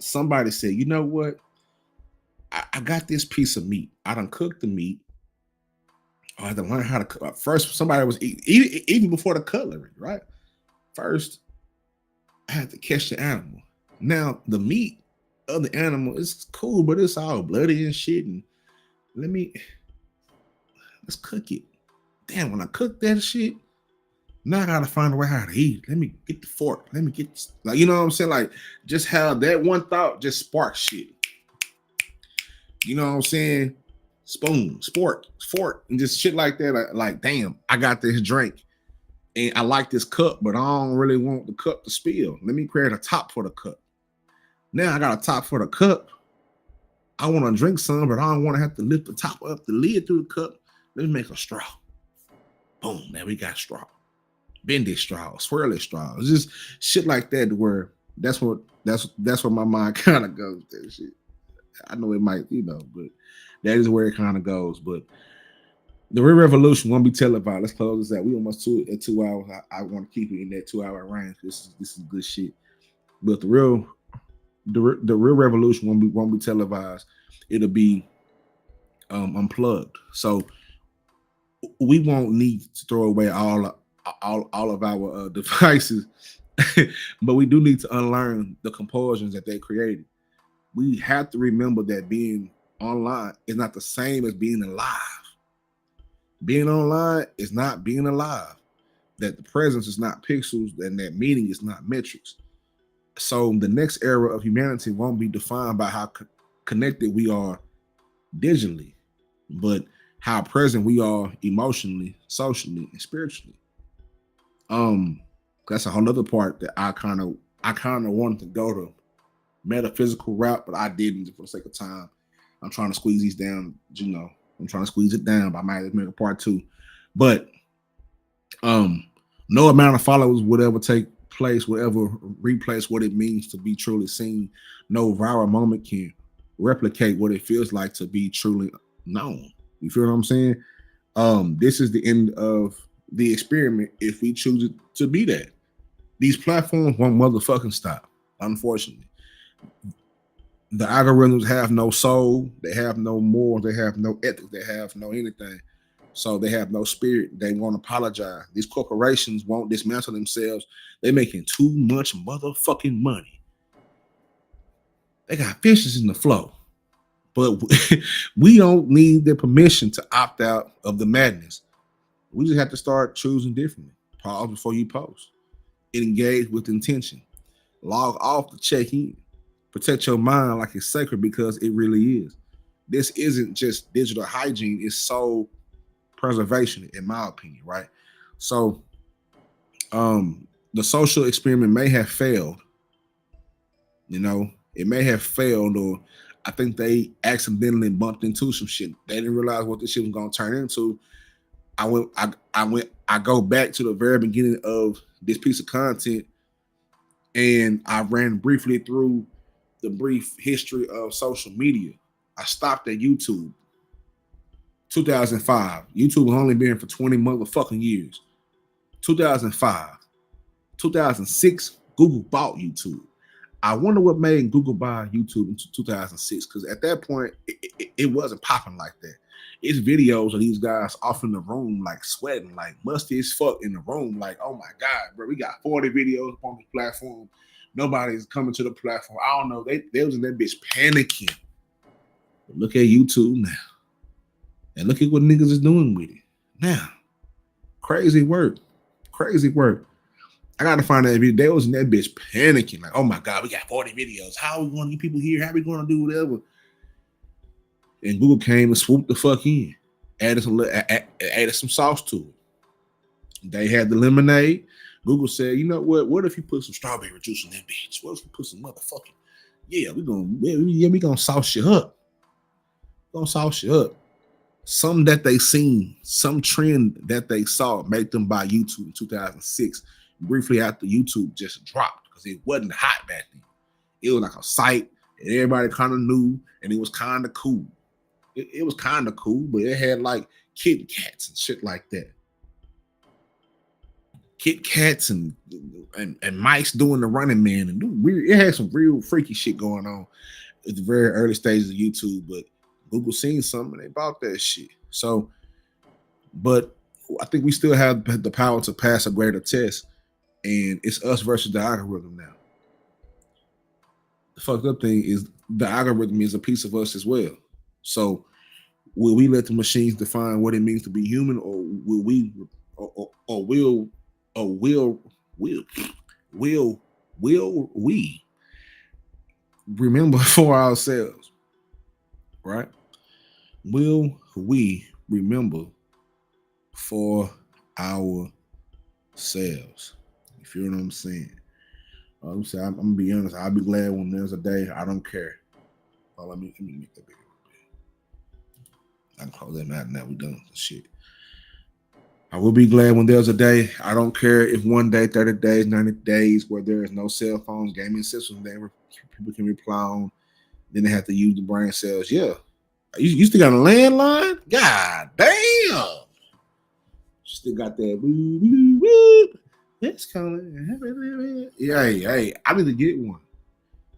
somebody said, you know what? I got this piece of meat. I done cooked the meat. I had to learn how to cook. First, somebody was even before the cutlery, right? First, I had to catch the animal. Now, the meat of the animal is cool, but it's all bloody and shit. And let's cook it. Damn, when I cook that shit, now I gotta find a way how to eat it. Let me get the fork. Let me get this. Like, you know what I'm saying? Like, just how that one thought just sparked shit. You know what I'm saying? Spoon, fork, and just shit like that. Like, damn, I got this drink. And I like this cup, but I don't really want the cup to spill. Let me create a top for the cup. Now I got a top for the cup. I want to drink some, but I don't want to have to lift the top up, the lid through the cup. Let me make a straw. Boom, now we got straw. Bendy straw, swirly straw. It's just shit like that where that's where my mind kind of goes with that shit. I know it might, but that is where it kind of goes. But the real revolution won't be televised. Let's close this out. We almost at 2 hours. I want to keep it in that 2 hour range. This is good shit. But the real revolution won't be televised. It'll be unplugged. So we won't need to throw away all of our devices, but we do need to unlearn the compulsions that they created. We have to remember that being online is not the same as being alive. Being online is not being alive. That the presence is not pixels, and that meaning is not metrics. So the next era of humanity won't be defined by how connected we are digitally, but how present we are emotionally, socially, and spiritually. That's a whole other part that I kind of wanted to go to metaphysical route, but I didn't for the sake of time. I'm trying to squeeze these down, I'm trying to squeeze it down, but I might make a part 2. But no amount of followers would ever take place, would ever replace what it means to be truly seen. No viral moment can replicate what it feels like to be truly known. You feel what I'm saying? This is the end of the experiment if we choose it to be that. These platforms won't motherfucking stop, unfortunately. The algorithms have no soul, they have no morals, they have no ethics, they have no anything. So they have no spirit. They won't apologize. These corporations won't dismantle themselves. They're making too much motherfucking money. They got fishes in the flow. But we don't need their permission to opt out of the madness. We just have to start choosing differently. Pause before you post. Engage with intention. Log off to check in. Protect your mind like it's sacred, because it really is. This isn't just digital hygiene, it's soul preservation, in my opinion, right? So the social experiment may have failed. It may have failed, or I think they accidentally bumped into some shit. They didn't realize what this shit was gonna turn into. I go back to the very beginning of this piece of content, and I ran briefly through the brief history of social media. I stopped at YouTube. 2005. YouTube was only been for 20 motherfucking years. 2005. 2006, Google bought YouTube. I wonder what made Google buy YouTube in 2006, because at that point, it wasn't popping like that. It's videos of these guys off in the room, like sweating, like musty as fuck in the room. Like, oh my God, bro, we got 40 videos on this platform. Nobody's coming to the platform. I don't know. They was in that bitch panicking. But look at YouTube now. And look at what niggas is doing with it. Now, crazy work. Crazy work. I got to find that video. They was in that bitch panicking. Like, oh my God, we got 40 videos. How are we going to get people here? How are we going to do whatever? And Google came and swooped the fuck in. Added some sauce to it. They had the lemonade. Google said, you know what? What if you put some strawberry juice in that bitch? What if you put some motherfucking, we gonna sauce you up. Gonna sauce you up. Some that they seen, some trend that they saw made them buy YouTube in 2006. Briefly after YouTube just dropped, because it wasn't hot back then. It was like a site and everybody kind of knew, and it was kind of cool. It was kind of cool, but it had like Kit Kats and shit like that. Kit Kats and mice doing the Running Man and weird. It had some real freaky shit going on at the very early stages of YouTube, but Google seen something and they bought that shit. So, but I think we still have the power to pass a greater test, and it's us versus the algorithm now. The fucked up thing is the algorithm is a piece of us as well. So, will we let the machines define what it means to be human, or will we, will we remember for ourselves, right? Will we remember for ourselves? You feel what I'm saying? I'm gonna be honest. I'll be glad when there's a day. I don't care. Oh, let me make that bigger. I can close that out now. We done with the shit. I will be glad when there's a day. I don't care if one day, 30 days, 90 days, where there is no cell phones, gaming systems that people can reply on. Then they had to use the brain cells. Yeah. You still got a landline? God damn. Still got that. Woo, woo, woo. It's coming. Hey, I need to get one.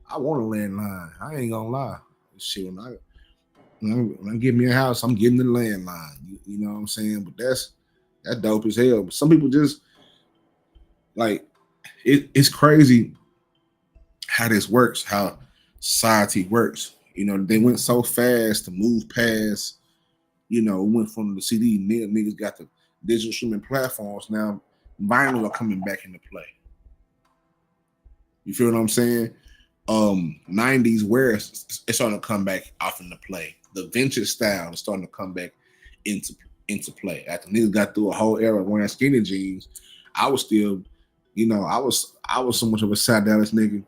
I want a landline. I ain't gonna lie. Shit, when I get me a house, I'm getting the landline. You know what I'm saying? But that's dope as hell. But some people just like it's crazy how this works, how society works. You know, they went so fast to move past, went from the CD, niggas got the digital streaming platforms. Now vinyl are coming back into play. You feel what I'm saying? 90s wear it's starting to come back off into play. The vintage style is starting to come back into play. After niggas got through a whole era wearing skinny jeans, I was still, I was so much of a South Dallas nigga.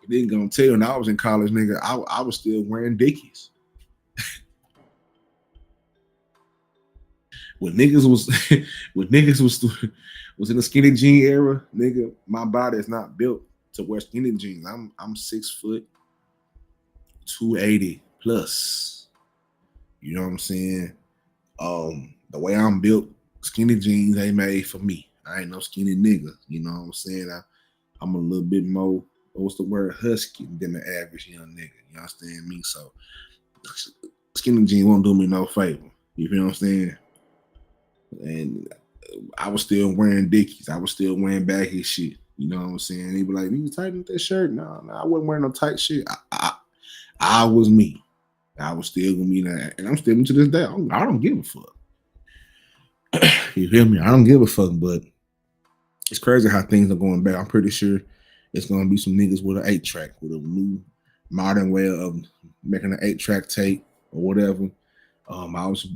Didn't gonna tell you when I was in college, nigga, I was still wearing Dickies. when niggas was in the skinny jean era, nigga, my body is not built to wear skinny jeans. I'm 6 foot, 280 plus. You know what I'm saying? The way I'm built, skinny jeans ain't made for me. I ain't no skinny nigga. You know what I'm saying? I'm a little bit more, what's the word, husky than the average young nigga. You understand me? So skinny jeans won't do me no favor. You feel what I'm saying? And I was still wearing Dickies. I was still wearing baggy shit. You know what I'm saying? He be like, "You tighten that shirt?" No, I wasn't wearing no tight shit. I was me. I was still gonna be that, and I'm still to this day. I don't give a fuck. You feel me? I don't give a fuck. But it's crazy how things are going back. I'm pretty sure it's gonna be some niggas with an 8-track, with a new modern way of making an 8-track tape or whatever. I was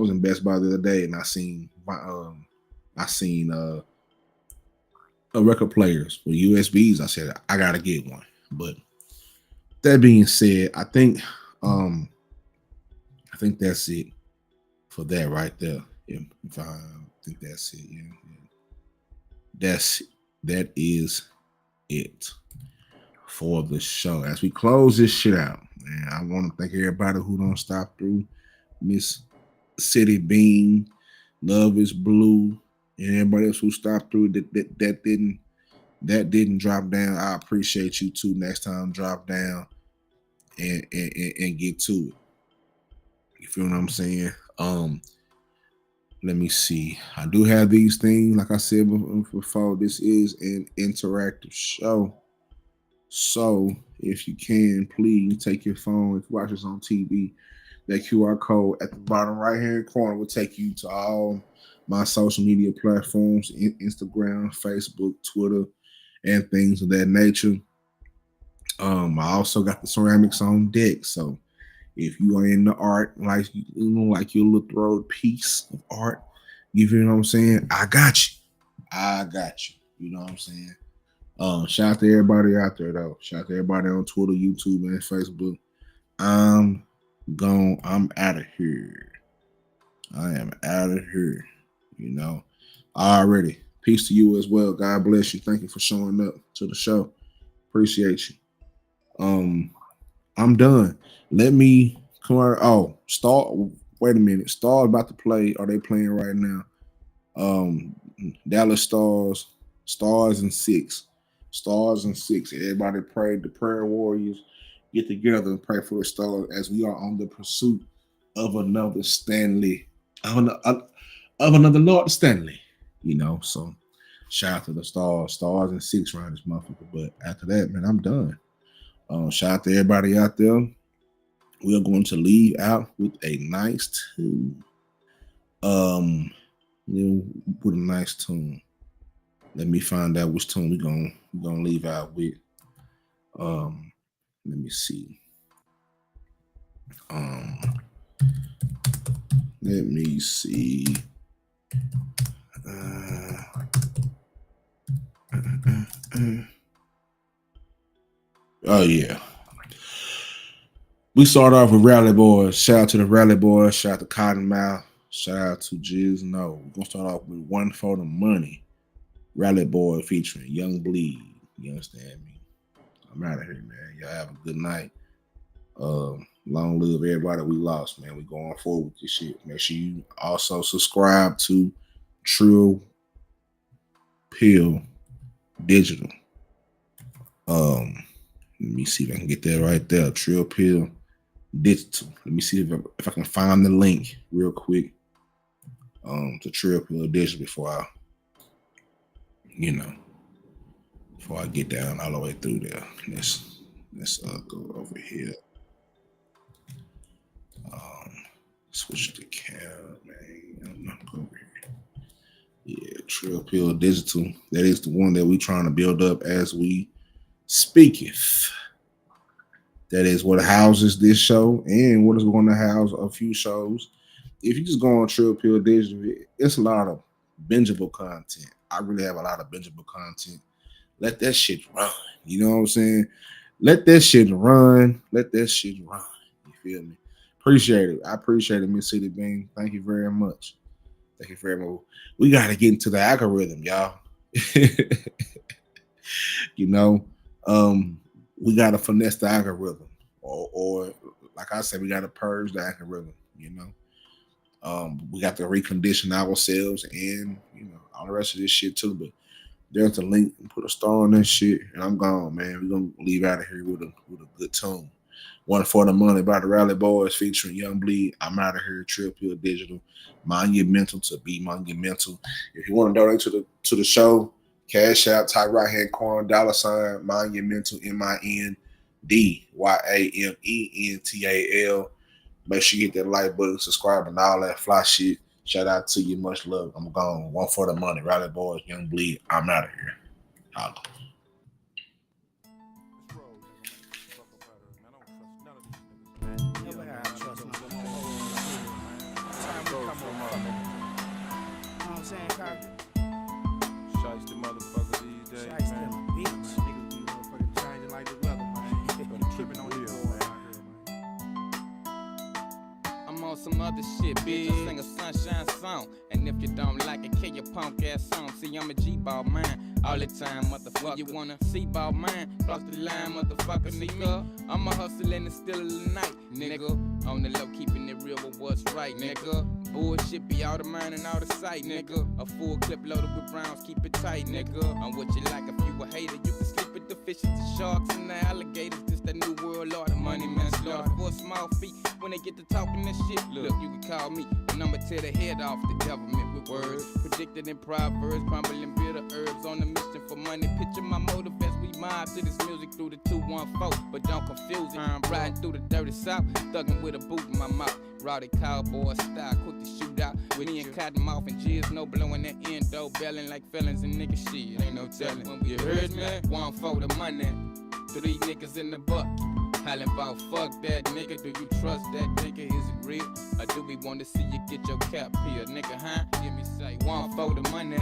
in Best Buy the other day, and I seen record players with USBs. I said I gotta get one. But that being said, I think that's it for that right there. If I think that's it, yeah. That is it for the show. As we close this shit out, man, I want to thank everybody who don't stop through. Miss City Bean, Love is Blue, and everybody else who stopped through that didn't drop down. I appreciate you too. Next time, drop down and get to it. You feel what I'm saying? Let me see. I do have these things. Like I said before, this is an interactive show. So if you can, please take your phone. If you watch this on TV, that QR code at the bottom right-hand corner will take you to all my social media platforms, Instagram, Facebook, Twitter, and things of that nature. I also got the ceramics on deck. So if you are in the art, like your little throw piece of art, you feel what I'm saying? I got you. You know what I'm saying? Shout out to everybody out there though. Shout out to everybody on Twitter, YouTube, and Facebook. I'm out of here. I am out of here. You know, already. Peace to you as well. God bless you. Thank you for showing up to the show. Appreciate you. I'm done. Let me come out. Oh, Star. Wait a minute. Star about to play. Are they playing right now? Dallas Stars and 6. Everybody pray. The prayer warriors get together and pray for the Stars as we are on the pursuit of another Stanley, of another Lord Stanley. You know, so shout out to the Stars and 6 around this motherfucker. But after that, man, I'm done. Shout out to everybody out there. We are going to leave out with a nice tune. With a nice tune. Let me find out which tune we're gonna leave out with. Let me see. Let me see. Oh yeah. We start off with Rally Boys. Shout out to the Rally Boys. Shout out to Cottonmouth. Shout out to Jizz. No, we're gonna start off with One for the Money. Rally Boy featuring Young Bleed. You understand me? I'm out of here, man. Y'all have a good night. Long live everybody we lost, man. We going forward with this shit. Make sure you also subscribe to Trill Pill Digital. Let me see if I can get that right there. Trill Pill Digital. Let me see if I can find the link real quick. To Trill Pill Digital before I get down all the way through there. Let's go over here. Switch the camera, man. Go over here. Yeah, Trill Pill Digital. That is the one that we trying to build up as we speaketh. That is what houses this show and what is going to house a few shows. If you just go on Trill Pill Digital, it's a lot of bingeable content. I really have a lot of bingeable content. Let that shit run. You know what I'm saying? Let that shit run. Let that shit run. You feel me? Appreciate it. I appreciate it, Miss City Bean. Thank you very much. Thank you very much. We got to get into the algorithm, y'all. We got to finesse the algorithm. Or like I said, we got to purge the algorithm, we got to recondition ourselves and, all the rest of this shit too. But there's a link and put a star on that shit, and I'm gone, man. We're going to leave out of here with a good tune. One for the Money by the Rally Boys featuring Young Bleed. I'm out of here. Trill Pill Digital. Monumental to be monumental. If you want to donate to the show, cash out, type right hand corner, $ monumental, MINDYAMENTAL. Make sure you hit that like button, subscribe, and all that fly shit. Shout out to you. Much love. I'm gone. One for the Money. Rally Boys, Young Bleed. I'm out of here. Holla. Some other shit, bitch. I sing a sunshine song. And if you don't like it, kill your punk ass song. See, I'm a G-ball man. All the time, motherfucker. You wanna see ball man? Cross the line, motherfucker. See me? I'm a hustler in the still of the night, nigga. On the low, keeping it real with what's right, nigga. Bullshit be out of mind and out of sight, nigga. A full clip loaded with rounds, keep it tight, nigga. I'm what you like. If you a hater, you can sleep with the fishes, the sharks, and the alligators. This the new world order. Money man slaughter for a small fee. When they get to talking this shit, look, you can call me. And I'ma tear the head off the government with words. Predicted in proverbs, crumbling bitter herbs on the mission for money. Picture my motive as we mob to this music through the 214. But don't confuse it. I'm riding through the dirty south, thugging with a boot in my mouth. Rowdy cowboy style, quick to shoot out. With me and Cottonmouth and Jizz, no blowing that endo, belling like felons and nigga shit. Ain't no telling. When we heard me, one for the money. 3 niggas in the bucket. Hollin' about fuck that nigga. Do you trust that nigga? Is it real? Or do we want to see you get your cap here, nigga, huh? Give me say, one for the money.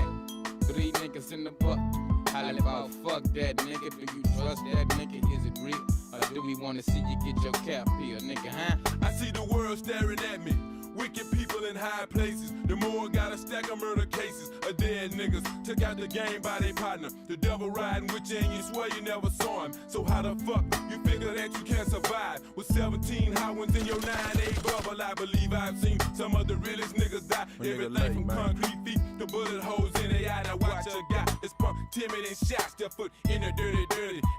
3 niggas in the bucket. Hollin' about fuck that nigga. Do you trust that nigga? Is it real? Or do we want to see you get your cap here, nigga, huh? I see the world staring at me. Wicked people in high places. The more got a stack of murder cases. A dead niggas took out the game by their partner. The devil riding with you and you swear you never saw him. So how the fuck you figure that you can survive? With 17 high ones in your 9-8 bubble, I believe I've seen some of the realest niggas die. Everything from concrete feet to bullet holes in the eye. Now watch a guy that's punk, timid and shy. Step foot in the dirty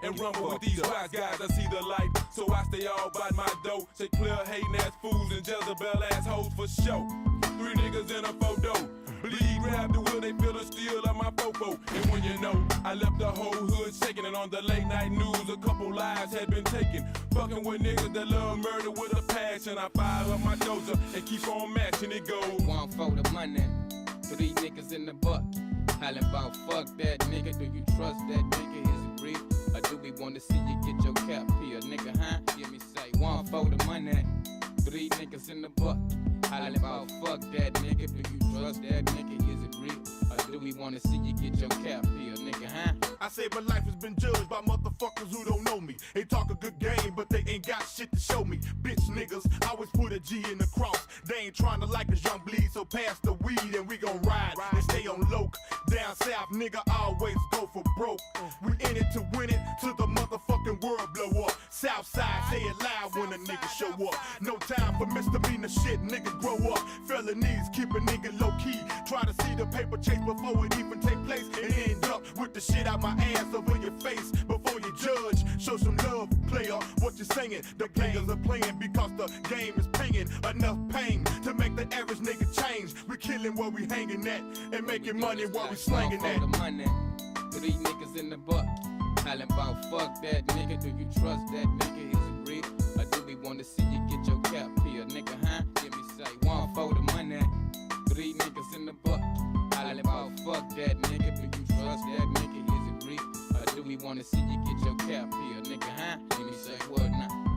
and rumble with these wise guys. I see the light, so I stay all by my dough. Say clear hating ass fools and Jezebel ass hoes for show. 3 niggas in a photo. Bleed, grab the wheel, they feel the steel of my fofo. And when you know, I left the whole hood shaking. And on the late night news, a couple lives had been taken. Fucking with niggas that love murder with a passion. I fire up my dozer and keep on matching it goes. One for the money. 3 niggas in the bucket. Hollin' about fuck that nigga. Do you trust that nigga? Is it real? Or do we want to see you get your cap here, nigga, huh? Give me say, one for the money. 3 niggas in the bucket. Hollin' about fuck that nigga. Do you trust that nigga? Is it real? Or do we wanna see you get your cap here, nigga, huh? I say my life has been judged by motherfuckers who don't know me. They talk a good game, but they ain't got shit to show me. Bitch niggas, I always put a G in the cross. They ain't trying to like us, Young Bleed, so pass the weed and we gon' ride and stay on loc. Down south, nigga, always go for broke. We in it to win it, till the motherfucking world blow up. South Southside, say it loud when a nigga show up. No time for misdemeanor shit, nigga grow up. Felonies keep a nigga low key. Try to see the paper chase before it even take place, and end up with the shit out my ass over your face. Before you judge, show some love, player. What you saying? The players are playing because the game is paying enough pain to make the average nigga change. We killing where we hanging at and making money while we slanging that. Three niggas in the buck. Hollin' about fuck that nigga. Do you trust that nigga? Is it real? Or do we wanna see you get your cap here, nigga, huh? Give me say one for the money. Three niggas in the buck. Hollin' about fuck that nigga. Do you trust that nigga? Is it real? Or do we wanna see you get your cap here, nigga, huh? Give me say what now?